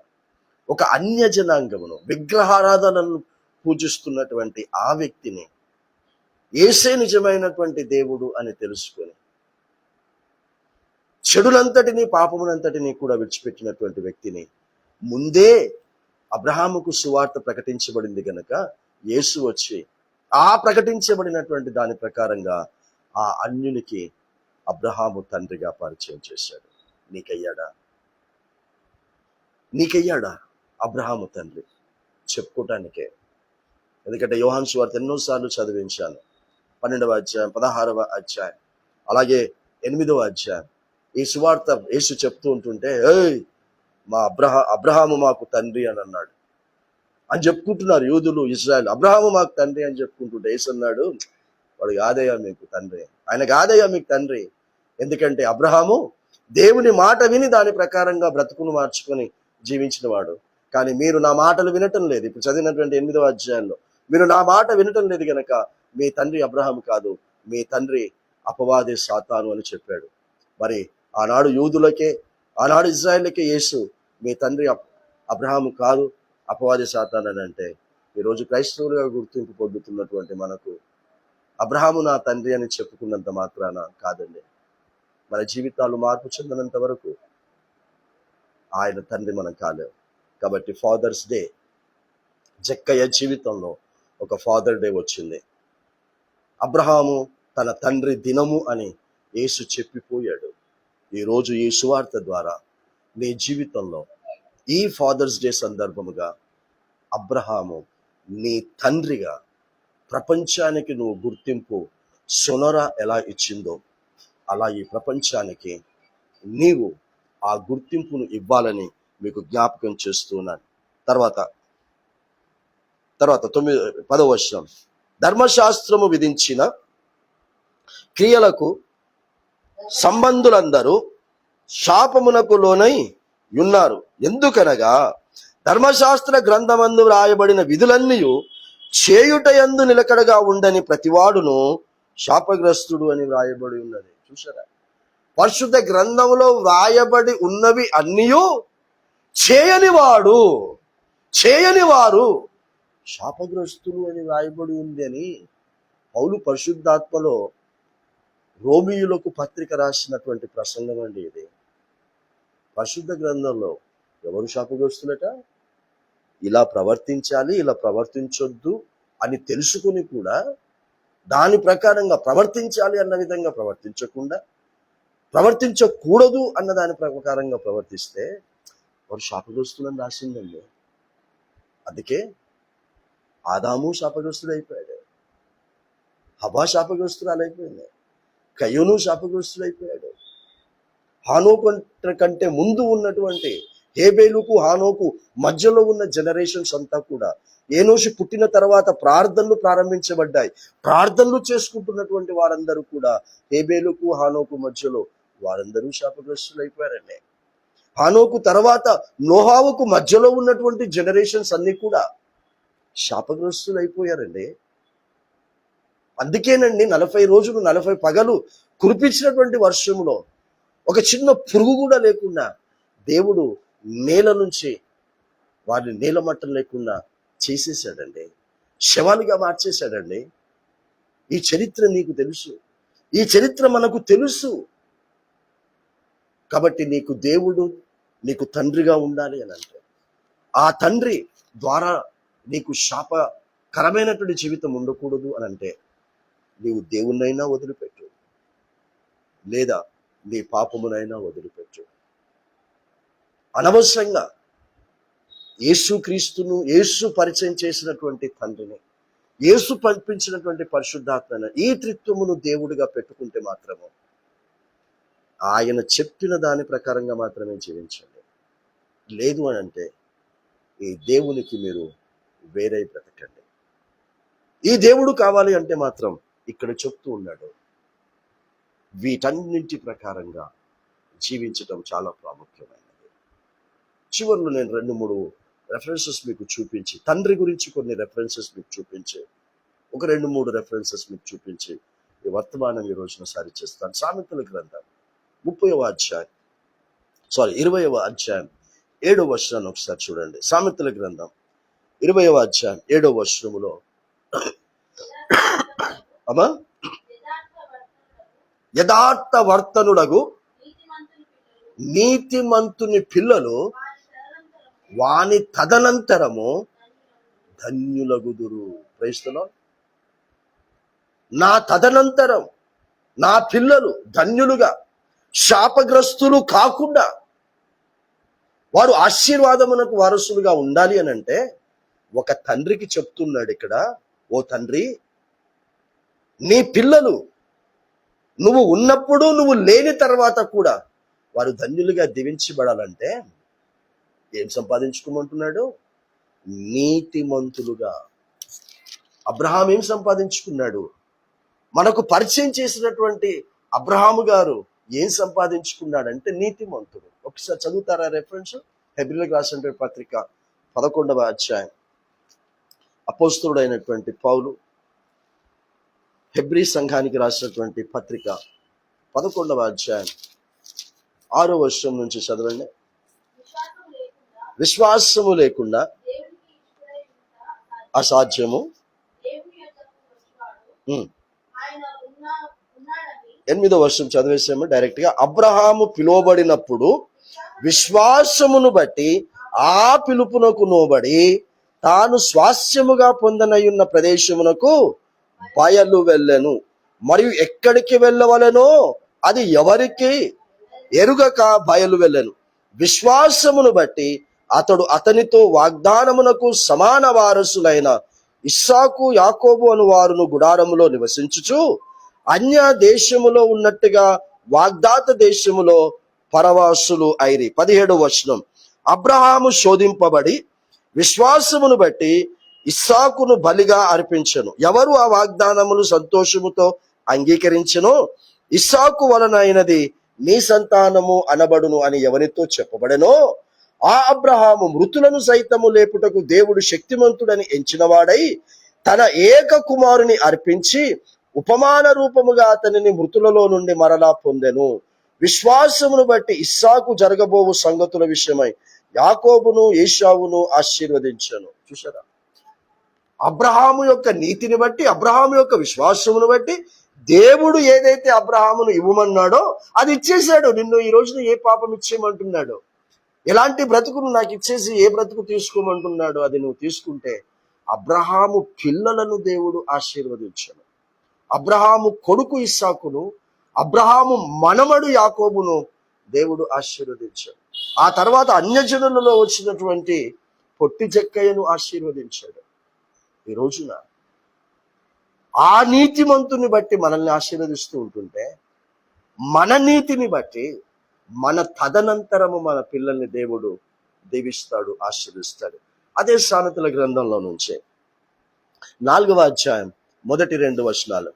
ఒక అన్య జనాంగమును, విగ్రహారాధనను పూజిస్తున్నటువంటి ఆ వ్యక్తిని యేసే నిజమైనటువంటి దేవుడు అని తెలుసుకొని చెడులంతటినీ పాపమునంతటినీ కూడా విడిచిపెట్టినటువంటి వ్యక్తిని ముందే అబ్రహాముకు సువార్త ప్రకటించబడింది గనక యేసు వచ్చి ఆ ప్రకటించబడినటువంటి దాని ప్రకారంగా ఆ అన్యునికి అబ్రహాము తండ్రిగా పరిచయం చేశాడు. నీకయ్యాడా అబ్రహాము తండ్రి? చెప్పుకోవటానికే. ఎందుకంటే యోహాను సువార్త ఎన్నోసార్లు చదివించాను. 12వ అధ్యాయం, 16వ అధ్యాయం, అలాగే 8వ అధ్యాయం. ఈ సువార్త యేసు చెప్తూ ఉంటుంటే, మా అబ్రహాము మాకు తండ్రి అని అన్నాడు అని చెప్పుకుంటున్నారు యూదులు, ఇజ్రాయెల్. అబ్రహాము మాకు తండ్రి అని చెప్పుకుంటుంటే యేసు అన్నాడు, వాడు కాదయ్యా మీకు తండ్రి, ఆయన కాదయ్యా మీకు తండ్రి. ఎందుకంటే అబ్రహాము దేవుని మాట విని దాని ప్రకారంగా బ్రతుకును మార్చుకొని జీవించిన వాడు. కానీ మీరు నా మాటలు వినటం లేదు. ఇప్పుడు చదివినటువంటి 8వ అధ్యాయంలో మీరు నా మాట వినటం లేదు గనక మీ తండ్రి అబ్రహాము కాదు, మీ తండ్రి అపవాది సాతాను అని చెప్పాడు. మరి ఆనాడు యూదులకే, ఆనాడు ఇజ్రాయేలుకే యేసు మీ తండ్రి అబ్రహాము కాదు, అపవాది సాతాను అని అంటే, ఈరోజు క్రైస్తవులుగా గుర్తింపు పొందుతున్నటువంటి మనకు అబ్రహాము నా తండ్రి అని చెప్పుకున్నంత మాత్రాన కాదండి, మన జీవితాలు మార్పు చెందినంత వరకు ఆయన తండ్రి మనం కాలేము. కాబట్టి ఫాదర్స్ డే, జక్కయ్య జీవితంలో ఒక ఫాదర్ డే వచ్చింది. అబ్రహాము తన తండ్రి దినము అని యేసు చెప్పిపోయాడు. ఈరోజు ఈ సువార్త ద్వారా నీ జీవితంలో ఈ ఫాదర్స్ డే సందర్భముగా అబ్రహాము నీ తండ్రిగా ప్రపంచానికి నువ్వు గుర్తింపు సొనర ఎలా ఇచ్చిందో అలా ఈ ప్రపంచానికి నీవు ఆ గుర్తింపును ఇవ్వాలని మీకు జ్ఞాపకం చేస్తున్నాను. తర్వాత 10వ వచనం, ధర్మశాస్త్రము విధించిన క్రియలకు సంబంధులందరూ శాపమునకు లోనై ఉన్నారు. ఎందుకనగా ధర్మశాస్త్ర గ్రంథమందు వ్రాయబడిన విధులన్నీ చేయుటయందు నిలకడగా ఉండని ప్రతివాడును శాపగ్రస్తుడు అని వ్రాయబడి ఉన్నది. చూసారా, పరిశుద్ధ గ్రంథంలో వ్రాయబడి ఉన్నవి అన్నీ చేయని వారు శాపగ్రస్తులు అని వ్రాయబడి ఉంది అని పౌలు పరిశుద్ధాత్మలో రోమియులకు పత్రిక రాసినటువంటి ప్రసంగం అండి ఇది. పరిశుద్ధ గ్రంథంలో ఎవరు శాపగ్రస్తులట? ఇలా ప్రవర్తించాలి, ఇలా ప్రవర్తించొద్దు అని తెలుసుకుని కూడా దాని ప్రకారంగా ప్రవర్తించాలి అన్న విధంగా ప్రవర్తించకుండా, ప్రవర్తించకూడదు అన్న దాని ప్రకారంగా ప్రవర్తిస్తే వారు శాపగ్రస్తులని రాసిందండి. అందుకే ఆదాము శాపగ్రస్తుడు అయిపోయాడు, హవ్వ శాపగ్రస్తురాలైపోయింది, కయ్యూను శాపగ్రస్తుడు అయిపోయాడు. హానోకు కంటే ముందు ఉన్నటువంటి హేబేలుకు హానోకు మధ్యలో ఉన్న జనరేషన్స్ అంతా కూడా ఏనోషు పుట్టిన తర్వాత ప్రార్థనలు ప్రారంభించబడ్డాయి. ప్రార్థనలు చేసుకుంటున్నటువంటి వారందరూ కూడా హేబేలుకు హానోకు మధ్యలో వారందరూ శాపగ్రస్తులు అయిపోయారండి. హానోకు తర్వాత నోహావుకు మధ్యలో ఉన్నటువంటి జనరేషన్స్ అన్ని కూడా శాపగ్రస్తులు అయిపోయారండి. అందుకేనండి 40 రోజులు 40 పగలు కురిపించినటువంటి వర్షంలో ఒక చిన్న పురుగు కూడా లేకుండా దేవుడు నేల నుంచి వారిని నీలమట్టం లేకుండా చేసేసాడండి, శవాలుగా మార్చేశాడండి. ఈ చరిత్ర నీకు తెలుసు, ఈ చరిత్ర మనకు తెలుసు. కాబట్టి నీకు దేవుడు నీకు తండ్రిగా ఉండాలి అని అంటే, ఆ తండ్రి ద్వారా నీకు శాపకరమైనటువంటి జీవితం ఉండకూడదు అని అంటే, నీవు దేవుణ్ణైనా వదిలిపెట్టు, లేదా నీ పాపమునైనా వదిలిపెట్టు. అనవసరంగా యేసుక్రీస్తును, యేసు పరిచయం చేసినటువంటి తండ్రిని, యేసు పంపించినటువంటి పరిశుద్ధాత్మను, ఈ త్రిత్వమును దేవుడిగా పెట్టుకుంటే మాత్రము ఆయన చెప్పిన దాని ప్రకారంగా మాత్రమే జీవించండి. లేదు అని అంటే ఈ దేవునికి మీరు వేరే బ్రతకండి. ఈ దేవుడు కావాలి అంటే మాత్రం ఇక్కడ చెప్తూ ఉన్నాడు, వీటన్నింటి ప్రకారంగా జీవించటం చాలా ప్రాముఖ్యమైనది. చివరిలో నేను 2-3 రెఫరెన్సెస్ మీకు చూపించి, తండ్రి గురించి కొన్ని రెఫరెన్సెస్ మీకు చూపించి, ఒక 2-3 రెఫరెన్సెస్ మీకు చూపించి ఈ వర్తమానం ఈ రోజున సారి చేస్తాను. సామెతల గ్రంథం 20వ అధ్యాయం 7వ వచనాన్ని ఒకసారి చూడండి. సామెతల గ్రంథం 20వ అధ్యాయం 7వ వచనములో అమ్మా, యథార్థ వర్తనుడగు నీతిమంతుని పిల్లలు వాని తదనంతరము ధన్యులగుదురు. ప్రైస్తలో, నా తదనంతరం నా పిల్లలు ధన్యులుగా, శాపగ్రస్తులు కాకుండా వారు ఆశీర్వాదమునకు వారసులుగా ఉండాలి అని అంటే, ఒక తండ్రికి చెప్తున్నాడు ఇక్కడ, ఓ తండ్రి, నీ పిల్లలు నువ్వు ఉన్నప్పుడు, నువ్వు లేని తర్వాత కూడా వారు ధన్యులుగా దీవించబడాలంటే ఏం సంపాదించుకోమంటున్నాడు? నీతిమంతులుగా. అబ్రహాం ఏం సంపాదించుకున్నాడు? మనకు పరిచయం చేసినటువంటి అబ్రహాము గారు ఏం సంపాదించుకున్నాడంటే నీతిమంతుడు. ఒకసారి చదువుతారా రెఫరెన్స్? హెబ్రీయులకు రాసినటువంటి పత్రిక 11వ అధ్యాయం. అపోస్తలుడైనటువంటి పౌలు హెబ్రీ సంఘానికి రాసినటువంటి పత్రిక 11వ అధ్యాయం 6వ వచనం నుంచి చదవండి. విశ్వాసము లేకుండా అసాధ్యము. 8వ వచనం చదివేసాము డైరెక్ట్ గా. అబ్రహాము పిలువబడినప్పుడు విశ్వాసమును బట్టి ఆ పిలుపునకు లోబడి తాను స్వాస్యముగా పొందనయున్న ప్రదేశమునకు బయలు వెళ్ళెను. మరియు ఎక్కడికి వెళ్ళవలెనో అది ఎవరికి ఎరుగక బయలు వెళ్ళెను. విశ్వాసమును బట్టి అతడు అతనితో వాగ్దానమునకు సమాన వారసులైన ఇస్సాకు యాకోబు అను వారును గుడారములో నివసించుచు అన్య దేశములో ఉన్నట్టుగా వాగ్దాత దేశములో పరవాసులు ఐరి. 17వ వచనం. అబ్రహాము శోధింపబడి విశ్వాసమును బట్టి ఇస్సాకును బలిగా అర్పించెను. ఎవరు ఆ వాగ్దానములు సంతోషముతో అంగీకరించెనో ఇస్సాకు వలన అయినది నీ సంతానము అనబడును అని ఎవరితో చెప్పబడెనో ఆ అబ్రహాము మృతులను సైతము లేపుటకు దేవుడు శక్తిమంతుడని ఎంచినవాడై తన ఏక కుమారుని అర్పించి ఉపమాన రూపముగా అతనిని మృతులలో నుండి మరలా పొందెను. విశ్వాసమును బట్టి ఇస్సాకు జరగబోవు సంగతుల విషయమై యాకోబును ఏశావును ఆశీర్వదించెను. చూసారా, అబ్రహాము యొక్క నీతిని బట్టి, అబ్రహాము యొక్క విశ్వాసమును బట్టి దేవుడు ఏదైతే అబ్రహామును ఇవ్వమన్నాడో అది ఇచ్చేశాడు. నిన్ను ఈ రోజున ఏ పాపం ఇచ్చేయమంటున్నాడో, ఎలాంటి బ్రతుకును నాకు ఇచ్చేసి ఏ బ్రతుకు తీసుకోమంటున్నాడో అది నువ్వు తీసుకుంటే అబ్రహాము పిల్లలను దేవుడు ఆశీర్వదించాడు. అబ్రహాము కొడుకు ఇస్సాకును, అబ్రహాము మనమడు యాకోబును దేవుడు ఆశీర్వదించాడు. ఆ తర్వాత అన్యజనులలో వచ్చినటువంటి పొట్టి జక్కయ్యను ఆశీర్వదించాడు. ఈ రోజున ఆ నీతిమంతుని బట్టి మనల్ని ఆశీర్వదిస్తూ ఉంటుంటే మన నీతిని బట్టి మన తదనంతరము మన పిల్లల్ని దేవుడు దీవిస్తాడు, ఆశీర్వదిస్తాడు. అదే సామెతల గ్రంథంలో నుంచే 4వ అధ్యాయం మొదటి 2 వచనాలు.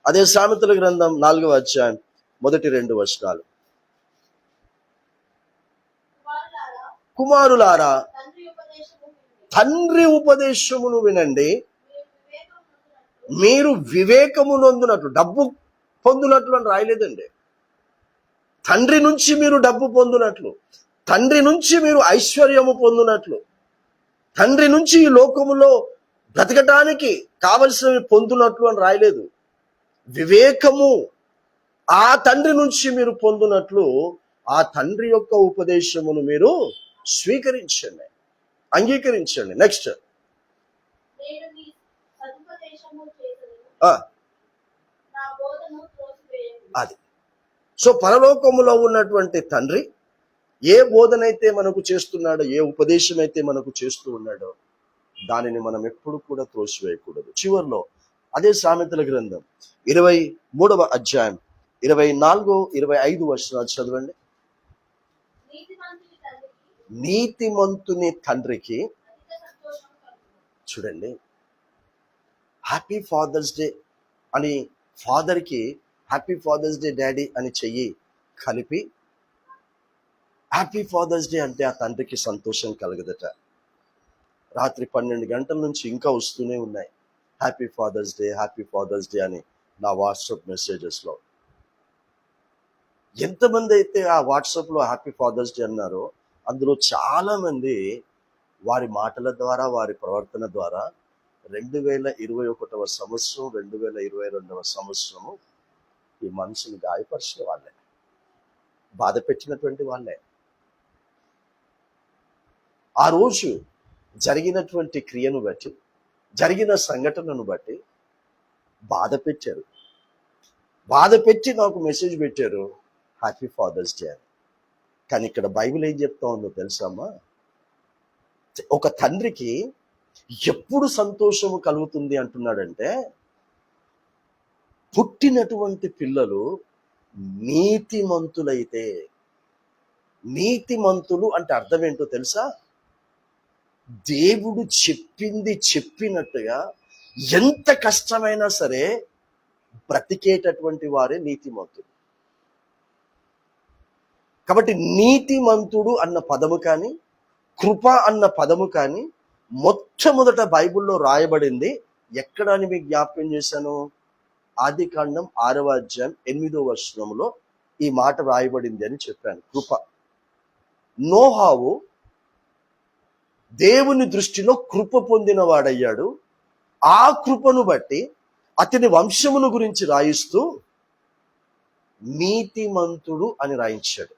అదే సామెతల గ్రంథం 4వ అధ్యాయం మొదటి 2 వచనాలు. కుమారులారా తండ్రి ఉపదేశమును వినండి, మీరు వివేకము నొందునట్లు. డబ్బు పొందునట్లు అని రాయలేదండి. తండ్రి నుంచి మీరు డబ్బు పొందునట్లు, తండ్రి నుంచి మీరు ఐశ్వర్యము పొందునట్లు, తండ్రి నుంచి ఈ లోకములో బ్రతకటానికి కావలసినవి పొందునట్లు అని రాయలేదు. వివేకము ఆ తండ్రి నుంచి మీరు పొందునట్లు ఆ తండ్రి యొక్క ఉపదేశమును మీరు స్వీకరించండి, అంగీకరించండి. నెక్స్ట్, అది. సో పరలోకములో ఉన్నటువంటి తండ్రి ఏ బోధనైతే మనకు చేస్తున్నాడో, ఏ ఉపదేశం అయితే మనకు చేస్తూ ఉన్నాడో దానిని మనం ఎప్పుడు కూడా త్రోసివేయకూడదు. చివరిలో అదే సామెతల గ్రంథం 23వ అధ్యాయం 24, 25 వచనాలు చదవండి. నీతిమంతుని తండ్రికి చూడండి, హ్యాపీ ఫాదర్స్ డే అని ఫాదర్కి హ్యాపీ ఫాదర్స్ డే డాడీ అని చెయ్యి కలిపి హ్యాపీ ఫాదర్స్ డే అంటే ఆ తండ్రికి సంతోషం కలగదట. రాత్రి 12 గంటల నుంచి ఇంకా వస్తూనే ఉన్నాయి happy Father's Day, happy Father's Day అని నా వాట్సాప్ మెసేజెస్లో. ఎంతమంది అయితే ఆ వాట్సాప్లో హ్యాపీ ఫాదర్స్ డే అన్నారో అందులో చాలా మంది వారి మాటల ద్వారా, వారి ప్రవర్తన ద్వారా 2021వ సంవత్సరం, 2022వ సంవత్సరము ఈ మనసుని గాయపరిచిన వాళ్ళే, బాధ పెట్టినటువంటి వాళ్ళే. ఆ రోజు జరిగినటువంటి క్రియను బట్టి, జరిగిన సంఘటనను బట్టి బాధ పెట్టారు. బాధ పెట్టి నాకు మెసేజ్ పెట్టారు హ్యాపీ ఫాదర్స్ డే అని. కానీ ఇక్కడ బైబిల్ ఏం చెప్తా ఉందో తెలుసామా? ఒక తండ్రికి ఎప్పుడు సంతోషము కలుగుతుంది అంటున్నాడంటే, పుట్టినటువంటి పిల్లలు నీతిమంతులైతే. నీతిమంతులు అంటే అర్థం ఏంటో తెలుసా? దేవుడు చెప్పింది చెప్పినట్టుగా ఎంత కష్టమైనా సరే బ్రతికేటటువంటి వారే నీతిమంతుడు. కాబట్టి నీతిమంతుడు అన్న పదము కానీ, కృప అన్న పదము కానీ మొట్టమొదట బైబిల్లో రాయబడింది ఎక్కడ అని మీకు జ్ఞాపకం చేశాను? ఆదికాండం 6వ అధ్యాయం 8వ వచనంలో ఈ మాట రాయబడింది అని చెప్పాను. కృప. నోహావు దేవుని దృష్టిలో కృప పొందిన వాడయ్యాడు. ఆ కృపను బట్టి అతని వంశమును గురించి రాయిస్తూ నీతిమంతుడు అని రాయించాడు.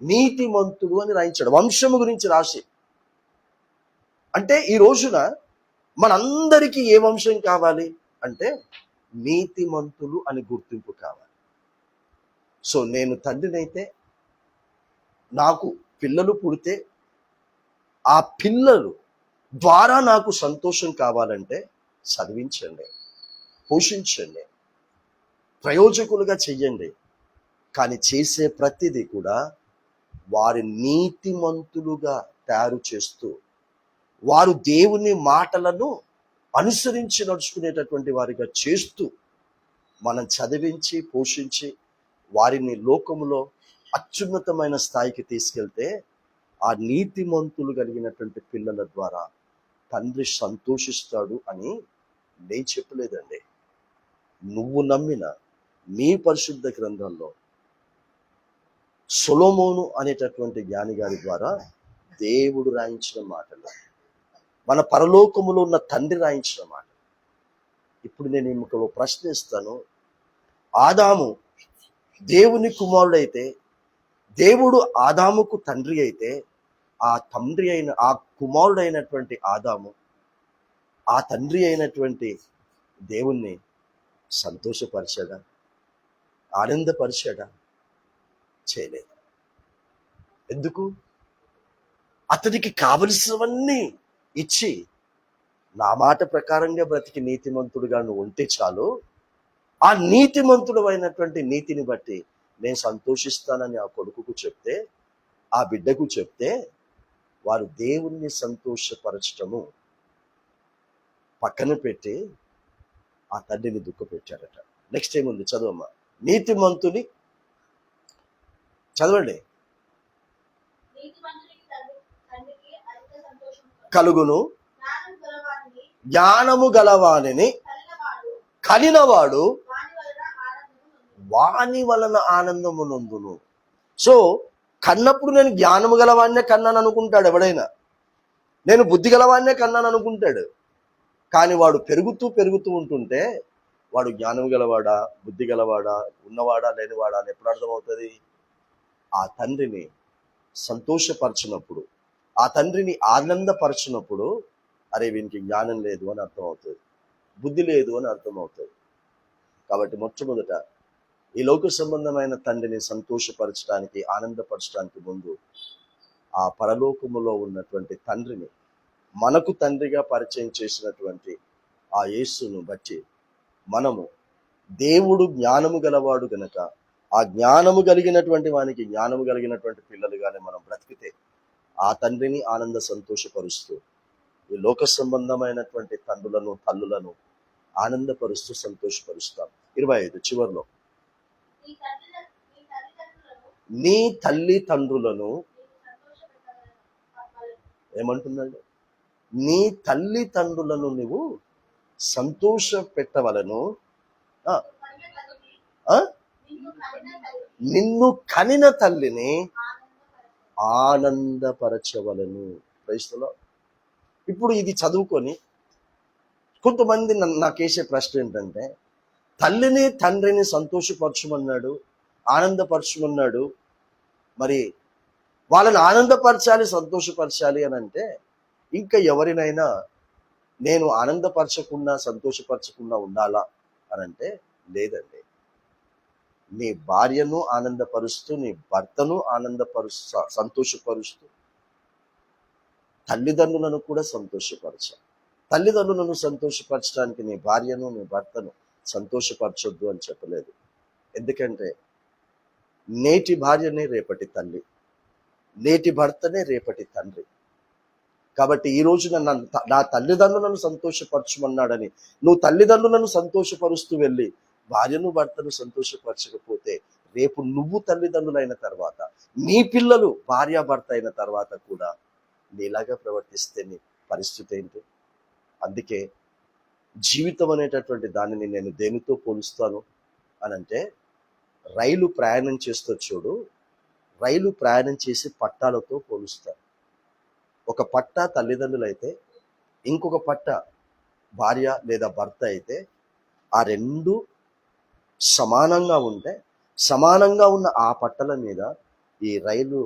నీతిమంతుడు అని రాయించాడు వంశము గురించి రాసి. అంటే ఈ రోజున మనందరికీ ఏ వంశం కావాలి అంటే నీతిమంతులు అని గుర్తింపు కావాలి. సో నేను తండ్రినైతే నాకు పిల్లలు పుడితే ఆ పిల్లలు ద్వారా నాకు సంతోషం కావాలంటే చదివించండి, పోషించండి, ప్రయోజకులుగా చెయ్యండి. కానీ చేసే ప్రతిదీ కూడా వారి నీతిమంతులుగా తయారు చేస్తూ వారు దేవుని మాటలను అనుసరించి నడుచుకునేటటువంటి వారిగా చేస్తూ మనం చదివించి పోషించి వారిని లోకములో అత్యున్నతమైన స్థాయికి తీసుకెళ్తే ఆ నీతిమంతులు కలిగినటువంటి పిల్లల ద్వారా తండ్రి సంతోషిస్తాడు అని నేను చెప్పలేదండి. నువ్వు నమ్మిన నీ పరిశుద్ధ గ్రంథంలో సొలొమోను అనేటటువంటి జ్ఞాని గారి ద్వారా దేవుడు రాయించిన మాటలు, మన పరలోకములో ఉన్న తండ్రి రాయించిన మాట. ఇప్పుడు నేను మీకు ప్రశ్నిస్తాను, ఆదాము దేవుని కుమారుడైతే, దేవుడు ఆదాముకు తండ్రి అయితే, ఆ కుమారుడైనటువంటి ఆదాము ఆ తండ్రి అయినటువంటి దేవుణ్ణి సంతోషపరిచాడా? ఆనందపరిచాడా? చేయలేదు. ఎందుకు? అతనికి కావలసినవన్నీ ఇచ్చి నా మాట ప్రకారంగా బ్రతికి నీతిమంతుడుగా నువ్వు ఉంటే చాలు, ఆ నీతిమంతుడు అయినటువంటి నీతిని బట్టి నేను సంతోషిస్తానని ఆ కొడుకుకు చెప్తే, ఆ బిడ్డకు చెప్తే, వారు దేవుణ్ణి సంతోషపరచటము పక్కన పెట్టి ఆ తండ్రిని దుఃఖపెట్టారట. నెక్స్ట్ ఏముంది చదవమ్మా. నీతిమంతుని చదవండి. కలుగును జ్ఞానము గలవానిని కనినవాడు వాని వలన ఆనందము నొందును. సో కన్నప్పుడు నేను జ్ఞానము గలవాన్నే కన్నాను అనుకుంటాడు ఎవడైనా, నేను బుద్ధి గలవాన్నే కన్నాను అనుకుంటాడు. కానీ వాడు పెరుగుతూ ఉంటుంటే వాడు జ్ఞానం గలవాడా, బుద్ధి గలవాడా, ఉన్నవాడా, లేనివాడా అని ఎప్పుడు అర్థమవుతుంది? ఆ తండ్రిని సంతోషపరచినప్పుడు, ఆ తండ్రిని ఆనందపరచినప్పుడు, అరే వీనికి జ్ఞానం లేదు అని అర్థమవుతుంది, బుద్ధి లేదు అని అర్థమవుతుంది. కాబట్టి మొట్టమొదట ఈ లోక సంబంధమైన తండ్రిని సంతోషపరచడానికి, ఆనందపరచడానికి ముందు ఆ పరలోకములో ఉన్నటువంటి తండ్రిని మనకు తండ్రిగా పరిచయం చేసినటువంటి ఆ యేసును బట్టి మనము దేవుడు జ్ఞానము గలవాడు గనక ఆ జ్ఞానము కలిగినటువంటి వానికి జ్ఞానము కలిగినటువంటి పిల్లలుగానే మనం బ్రతికితే ఆ తండ్రిని ఆనంద సంతోషపరుస్తూ ఈ లోక సంబంధమైనటువంటి తండ్రులను తల్లులను ఆనందపరుస్తూ సంతోషపరుస్తాం. 25 చివరిలో, నీ తల్లిదండ్రులను ఏమంటుందండి? నీ తల్లిదండ్రులను నువ్వు సంతోష పెట్టవలను, నిన్ను కనిన తల్లిని ఆనందపరచవలను. క్రైస్తవులో ఇప్పుడు ఇది చదువుకొని కొంతమంది నాకేసే ప్రశ్న ఏంటంటే, తల్లిని తండ్రిని సంతోషపరచమన్నాడు, ఆనందపరచమన్నాడు, మరి వాళ్ళని ఆనందపరచాలి, సంతోషపరచాలి అని అంటే ఇంకా ఎవరినైనా నేను ఆనందపరచకుండా సంతోషపరచకుండా ఉండాలా అని అంటే లేదండి. నీ భార్యను ఆనందపరుస్తూ, నీ భర్తను సంతోషపరుస్తూ, తల్లిదండ్రులను కూడా సంతోషపరచాలి. తల్లిదండ్రులను సంతోషపరచడానికి నీ భార్యను, నీ భర్తను సంతోషపరచొద్దు అని చెప్పలేదు. ఎందుకంటే నేటి భార్యనే రేపటి తల్లి, నేటి భర్తనే రేపటి తండ్రి. కాబట్టి ఈ రోజున నా తల్లిదండ్రులను సంతోషపరచమన్నాడని నువ్వు తల్లిదండ్రులను సంతోషపరుస్తూ వెళ్ళి భార్యను భర్తను సంతోషపరచకపోతే రేపు నువ్వు తల్లిదండ్రులైన తర్వాత, నీ పిల్లలు భార్యాభర్త అయిన తర్వాత కూడా నీలాగా ప్రవర్తిస్తే నీ పరిస్థితి ఏంటి? అందుకే జీవితం అనేటటువంటి దానిని నేను దేనితో పోలుస్తాను అని అంటే, రైలు ప్రయాణం చేస్తూ చూడు, రైలు ప్రయాణం చేసి పట్టాలతో పోలుస్తాను. ఒక పట్ట తల్లిదండ్రులైతే, ఇంకొక పట్ట భార్య లేదా భర్త అయితే, ఆ రెండు సమానంగా ఉంటే, సమానంగా ఉన్న ఆ పట్టల మీద ఈ రైలు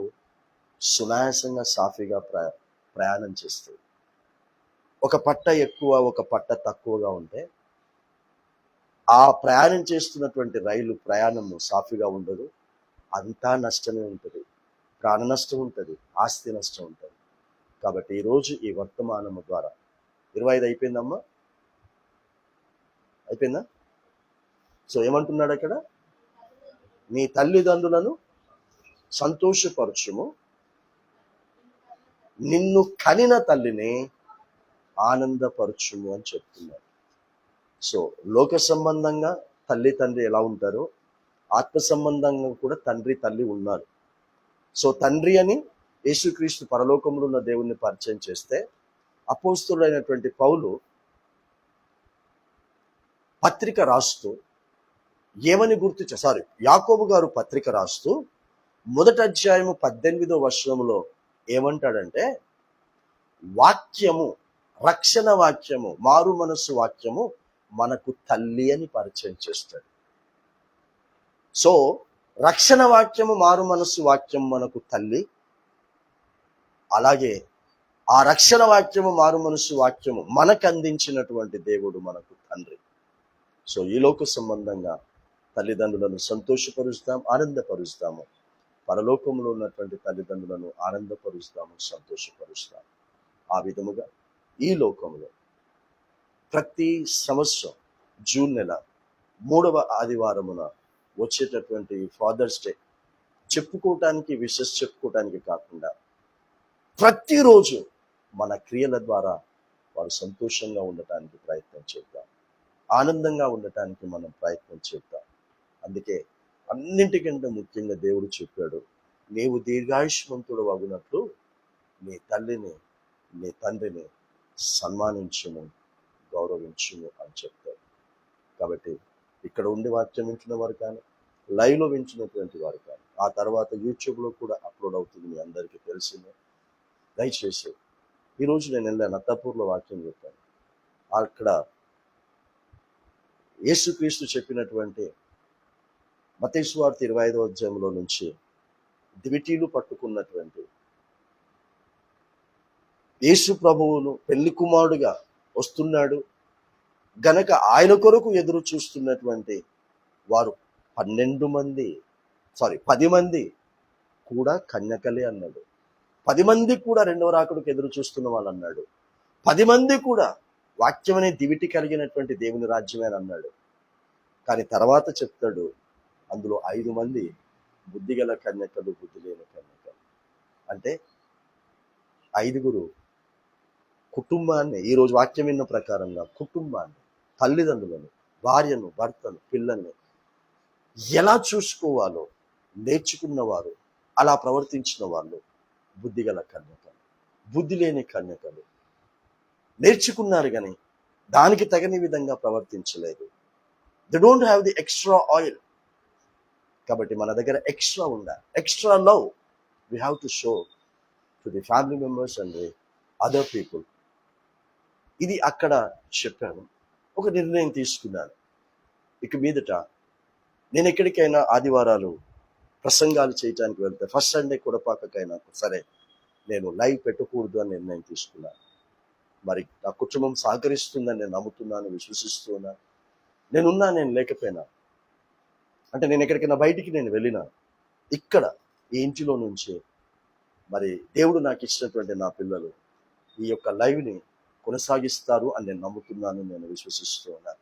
సునాయాసంగా సాఫీగా ప్రయాణం చేస్తుంది. ఒక పట్ట ఎక్కువ, ఒక పట్ట తక్కువగా ఉంటే ఆ ప్రయాణం చేస్తున్నటువంటి రైలు ప్రయాణము సాఫీగా ఉండదు. అంతా నష్టమే ఉంటుంది. ప్రాణ నష్టం ఉంటుంది, ఆస్తి నష్టం ఉంటుంది. కాబట్టి ఈరోజు ఈ వర్తమానము ద్వారా 25 అయిపోయిందమ్మా, అయిపోయిందా? సో ఏమంటున్నాడు అక్కడ? నీ తల్లిదండ్రులను సంతోషపరచుము, నిన్ను కనిన తల్లిని ఆనందపరచుము అని చెప్తున్నాడు. సో లోక సంబంధంగా తల్లి తండ్రి ఎలా ఉంటారో, ఆత్మ సంబంధంగా కూడా తండ్రి తల్లి ఉన్నారు. సో తండ్రి అని యేసుక్రీస్తు పరలోకంలో ఉన్న దేవుణ్ణి పరిచయం చేస్తే, అపోస్తలుడైనటువంటి పౌలు పత్రిక రాస్తూ ఏమని యాకోబు గారు పత్రిక రాస్తూ మొదటి అధ్యాయము 18వ వచనంలో ఏమంటాడంటే, వాక్యము, రక్షణ వాక్యము, మారు మనస్సు వాక్యము మనకు తల్లి అని పరిచయం చేస్తాడు. సో రక్షణ వాక్యము, మారు మనస్సు వాక్యం మనకు తల్లి. అలాగే ఆ రక్షణ వాక్యము, మారు మనస్సు వాక్యము మనకు అందించినటువంటి దేవుడు మనకు తండ్రి. సో ఈ లోక సంబంధంగా తల్లిదండ్రులను సంతోషపరుస్తాం, ఆనందపరుస్తాము. పరలోకంలో ఉన్నటువంటి తల్లిదండ్రులను ఆనందపరుస్తాము, సంతోషపరుస్తాము. ఆ విధముగా ఈ లోకంలో ప్రతి సంవత్సరం జూన్ నెల 3వ ఆదివారమున వచ్చేటటువంటి ఫాదర్స్ డే చెప్పుకోవటానికి, విషెస్ చెప్పుకోవటానికి కాకుండా ప్రతిరోజు మన క్రియల ద్వారా వారు సంతోషంగా ఉండటానికి ప్రయత్నం చేద్దాం, ఆనందంగా ఉండటానికి మనం ప్రయత్నం చేద్దాం. అందుకే అన్నింటికంటే ముఖ్యంగా దేవుడు చెప్పాడు, నీవు దీర్ఘాయుష్మంతుడు అగునట్లు నీ తల్లిని, నీ తండ్రిని సన్మానించుము, గౌరవించుము అని చెప్తాడు. కాబట్టి ఇక్కడ ఉండి వాక్యం వింటున్న వారు కానీ, లైవ్లో వింటున్నటువంటి వారు కానీ, ఆ తర్వాత యూట్యూబ్లో కూడా అప్లోడ్ అవుతుంది, మీ అందరికీ తెలిసిందే. దయచేసి ఈరోజు నేను వెళ్ళాను, అత్తాపూర్లో వాక్యం చెప్పాను. అక్కడ యేసుక్రీస్తు చెప్పినటువంటి మత్తయి సువార్త 25వ అధ్యాయంలో నుంచి దివిటీలు పట్టుకున్నటువంటి యేసు ప్రభువును పెళ్లి కుమారుడుగా వస్తున్నాడు గనక ఆయన కొరకు ఎదురు చూస్తున్నటువంటి వారు 10 మంది కూడా కన్యకలే అన్నాడు. 10 మంది కూడా రెండవ రాకడకు ఎదురు చూస్తున్న వాళ్ళు అన్నాడు. 10 మంది కూడా వాక్యం అనే దివిటి కలిగినటువంటి దేవుని రాజ్యమే అని అన్నాడు. కానీ తర్వాత చెప్తాడు, అందులో 5 మంది బుద్ధిగల కన్యకలు, బుద్ధి లేని కన్యకలు. అంటే 5 కుటుంబాన్ని, ఈరోజు వాక్యం విన్న ప్రకారంగా కుటుంబాన్ని, తల్లిదండ్రులను, భార్యను, భర్తను, పిల్లల్ని ఎలా చూసుకోవాలో నేర్చుకున్నవారు, అలా ప్రవర్తించిన వాళ్ళు బుద్ధిగల కన్యకలు. బుద్ధి లేని కన్యకలు నేర్చుకున్నారు కానీ దానికి తగని విధంగా ప్రవర్తించలేదు. They don't have the extra oil. కాబట్టి మన దగ్గర ఎక్స్ట్రా ఉండాలి, extra love we have to show to the family members and the other people. ఇది అక్కడ చెప్పాను. ఒక నిర్ణయం తీసుకున్నాను, ఇక మీదట నేను ఎక్కడికైనా ఆదివారాలు ప్రసంగాలు చేయడానికి వెళ్తే ఫస్ట్ సండే కొడపాకైనా సరే నేను లైవ్ పెట్టకూడదు అని నిర్ణయం తీసుకున్నాను. మరి నా కుటుంబం సహకరిస్తుందని నేను నమ్ముతున్నాను, విశ్వసిస్తున్నాను. నేను లేకపోయినా, అంటే నేను ఎక్కడికైనా బయటికి నేను వెళ్ళినా, ఇక్కడ ఈ ఇంటిలో నుంచి మరి దేవుడు నాకు ఇచ్చినటువంటి నా పిల్లలు ఈ యొక్క లైవ్ని కొనసాగిస్తారు అని నేను నమ్ముతున్నాను, నేను విశ్వసిస్తూ ఉన్నాను.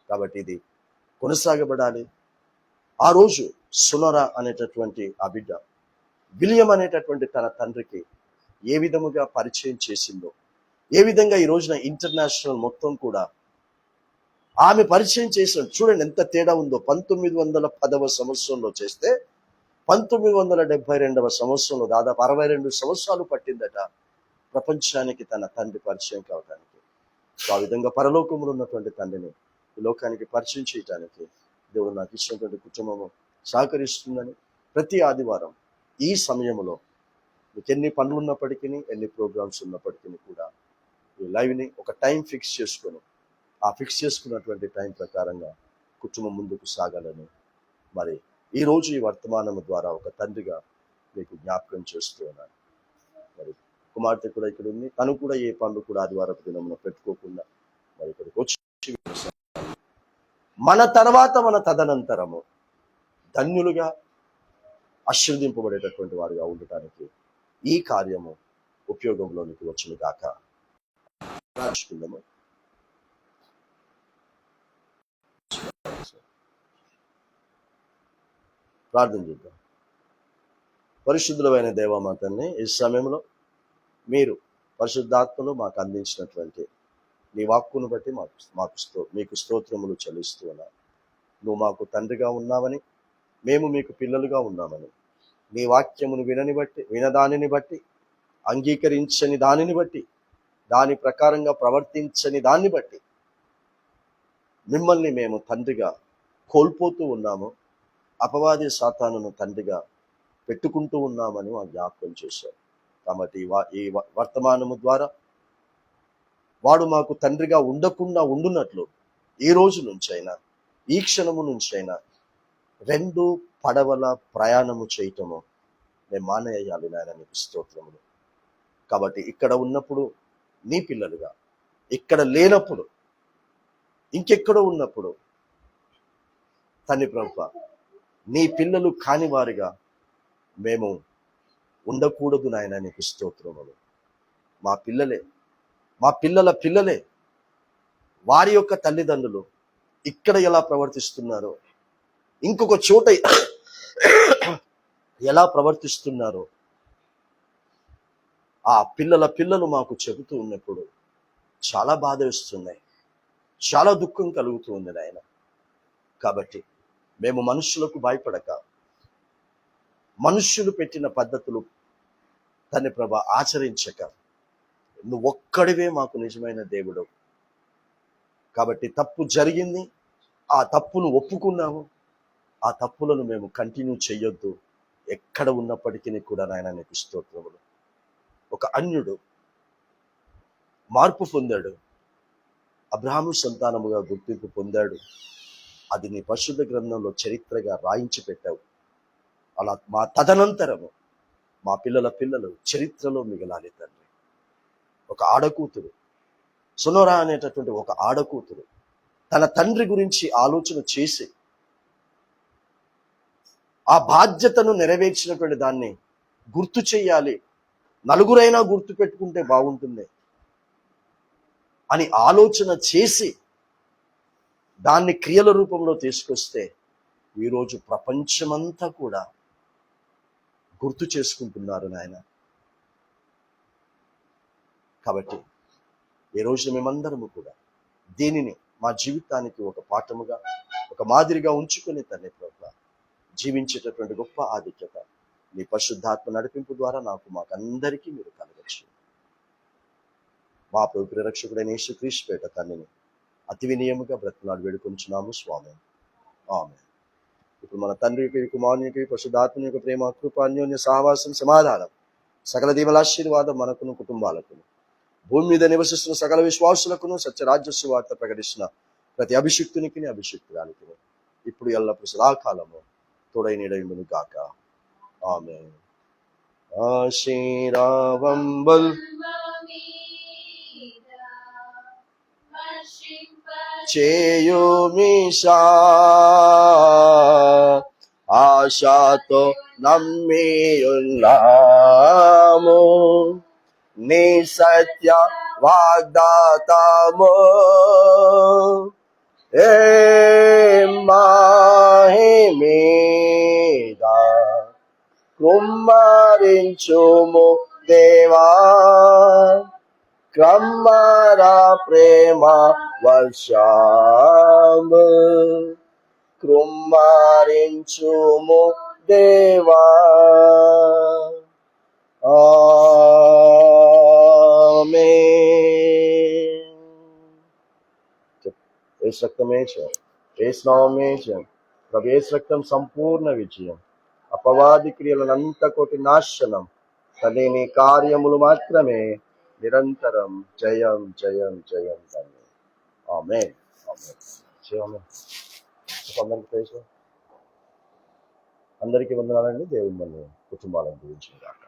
కాబట్టి ఇది కొనసాగబడాలి. ఆ రోజు సునరా అనేటటువంటి ఆ బిడ్డ విలియం అనేటటువంటి తన తండ్రికి ఏ విధముగా పరిచయం చేసిందో, ఏ విధంగా ఈ రోజున ఇంటర్నేషనల్ మొత్తం కూడా ఆమె పరిచయం చేసిన, చూడండి ఎంత తేడా ఉందో. 1910వ సంవత్సరంలో చేస్తే 1972వ సంవత్సరంలో దాదాపు 62 సంవత్సరాలు పట్టిందట ప్రపంచానికి తన తండ్రి పరిచయం కావడానికి, ఆ విధంగా పరలోకములో ఉన్నటువంటి తండ్రిని ఈ లోకానికి పరిచయం చేయడానికి దేవుడు నాకు ఇచ్చినటువంటి కుటుంబము సహకరిస్తుందని ప్రతి ఆదివారం ఈ సమయంలో మీకు ఎన్ని పనులు ఉన్నప్పటికీ, ఎన్ని ప్రోగ్రామ్స్ ఉన్నప్పటికీ కూడా ఈ లైవ్ని ఒక టైం ఫిక్స్ చేసుకొని, ఆ ఫిక్స్ చేసుకున్నటువంటి టైం ప్రకారంగా కుటుంబం ముందుకు సాగాలని మరి ఈరోజు ఈ వర్తమానము ద్వారా ఒక తండ్రిగా మీకు జ్ఞాపకం చేస్తూ ఉన్నాను. మరి కుమార్తె కూడా ఇక్కడ ఉంది, తను కూడా ఏ పనులు కూడా ఆదివారపు దినమున పెట్టుకోకుండా మరి ఇక్కడికి వచ్చి మన తర్వాత మన తదనంతరము ధన్యులుగా ఆశీర్వదింపబడేటటువంటి వారుగా ఉండటానికి ఈ కార్యము ఉపయోగంలోనికి వచ్చిన గాక. ప్రార్థించుకుందాము. ప్రార్థన చేద్దాం. పరిశుద్ధులైన దేవ మా తండ్రి, ఈ సమయంలో మీరు పరిశుద్ధాత్మలో మాకు అందించినటువంటి నీ వాక్కును బట్టి మీకు స్తోత్రములు చెల్లిస్తూ ఉన్నాను. నువ్వు మాకు తండ్రిగా ఉన్నావని, మేము మీకు పిల్లలుగా ఉన్నామని, నీ వాక్యమును వినదానిని బట్టి, అంగీకరించని దానిని బట్టి, దాని ప్రకారంగా ప్రవర్తించని దాన్ని బట్టి మిమ్మల్ని మేము తండ్రిగా కోల్పోతూ ఉన్నాము, అపవాది సాతానును తండ్రిగా పెట్టుకుంటూ ఉన్నామని మా జ్ఞాపకం చేశారు. కాబట్టి ఈ వర్తమానము ద్వారా వాడు మాకు తండ్రిగా ఉండకుండా ఉండునట్లు ఈ రోజు నుంచైనా, ఈ క్షణము నుంచైనా 2 పడవల ప్రయాణము చేయటము మేము మానేయాలి నాయన, నీకు స్తోత్రములు. కాబట్టి ఇక్కడ ఉన్నప్పుడు నీ పిల్లలుగా, ఇక్కడ లేనప్పుడు ఇంకెక్కడో ఉన్నప్పుడు తండ్రి ప్రభువా నీ పిల్లలు కాని వారిగా మేము ఉండకూడదు నాయన, నీకు స్తోత్రములు. మా పిల్లలే, మా పిల్లల పిల్లలే వారి యొక్క తల్లిదండ్రులు ఇక్కడ ఎలా ప్రవర్తిస్తున్నారో, ఇంకొక చోట ఎలా ప్రవర్తిస్తున్నారో ఆ పిల్లలు మాకు చెబుతూ ఉన్నప్పుడు చాలా బాధ వేస్తున్నాయి, చాలా దుఃఖం కలుగుతూ ఉంది నాయన. కాబట్టి మేము మనుషులకు భయపడక, మనుష్యులు పెట్టిన పద్ధతులు తండ్రి ప్రభా ఆచరించక, నువ్వు ఒక్కడివే మాకు నిజమైన దేవుడు. కాబట్టి తప్పు జరిగింది, ఆ తప్పును ఒప్పుకున్నాము, ఆ తప్పులను మేము కంటిన్యూ చేయొద్దు. ఎక్కడ ఉన్నప్పటికీ కూడా నాయన నీకు స్తోత్రములు. ఒక అన్యుడు మార్పు పొందాడు, అబ్రహాము సంతానముగా గుర్తింపు పొందాడు. అది నీ పరిశుద్ధ గ్రంథంలో చరిత్రగా రాయించి పెట్టావు. అలా మా తదనంతరము మా పిల్లలు చరిత్రలో మిగలాలి తండ్రి. ఒక ఆడకూతురు, సునోరా అనేటటువంటి ఒక ఆడకూతురు తన తండ్రి గురించి ఆలోచన చేసి ఆ బాధ్యతను నెరవేర్చినటువంటి దాన్ని గుర్తు చెయ్యాలి, నలుగురైనా గుర్తు పెట్టుకుంటే బాగుంటుంది అని ఆలోచన చేసి దాన్ని క్రియల రూపంలో తీసుకొస్తే ఈరోజు ప్రపంచమంతా కూడా గుర్తు చేసుకుంటున్నారు నాయన. కాబట్టి ఈ రోజు మేమందరము కూడా దీనిని మా జీవితానికి ఒక పాఠముగా, ఒక మాదిరిగా ఉంచుకుని తండ్రి ప్రభువా జీవించేటటువంటి గొప్ప ఆధిక్యత నీ పరిశుద్ధాత్మ నడిపింపు ద్వారా మాకందరికీ మీరు కలగచ్చు. మా ప్రభువు రక్షకుడైన యేసుక్రీస్తు పేట తండ్రిని అతి వినయముగా బ్రతిమలాడి వేడుకొంచున్నాము స్వామి, ఆమేన్. ఇప్పుడు మన తండ్రికి, కుమారునికి, పరిశుద్ధాత్మని యొక్క ప్రేమ, కృప, అన్యోన్య సహవాసం, సమాధానం, సకల దీవెనల ఆశీర్వాదం మనకును, కుటుంబాలకును, భూమి మీద నివసిస్తున్న సకల విశ్వాసులకును, సత్యరాజ్య సువార్త ప్రకటిస్తున్న ప్రతి అభిషిక్తునికి, అభిషిక్తురానికి ఇప్పుడు ఎల్లప్పుడు సదాకాలము తోడై నీడయుండును గాక. ఆమేన్. ఆశీర్వాదంబుల్ చేయుమిషా, ఆశతో నమ్మియున్నాము నీ సత్య వాగ్దాతము. ఏ మహిమేగా కుమ్మరించుము దేవా, క్రమ్మరా ప్రేమ వర్షము కృమ్మరించుము దేవా. యేసు రక్తమే జయం, యేసు నామమే జయం. ప్రభు యేసు రక్తం సంపూర్ణ విజయం, అపవాది క్రియలనంత కోటి నాశనం, తండ్రి నీ కార్యములు మాత్రమే నిరంతరం జయం జయం జయం తండ్రి. ఆమేన్ ఆమేన్. జయమే. అందరికీ ప్రైజ్ లార్డ్. అందరికీ వందనాలండి. దేవుని మన కుటుంబాలను దీవించును గాక.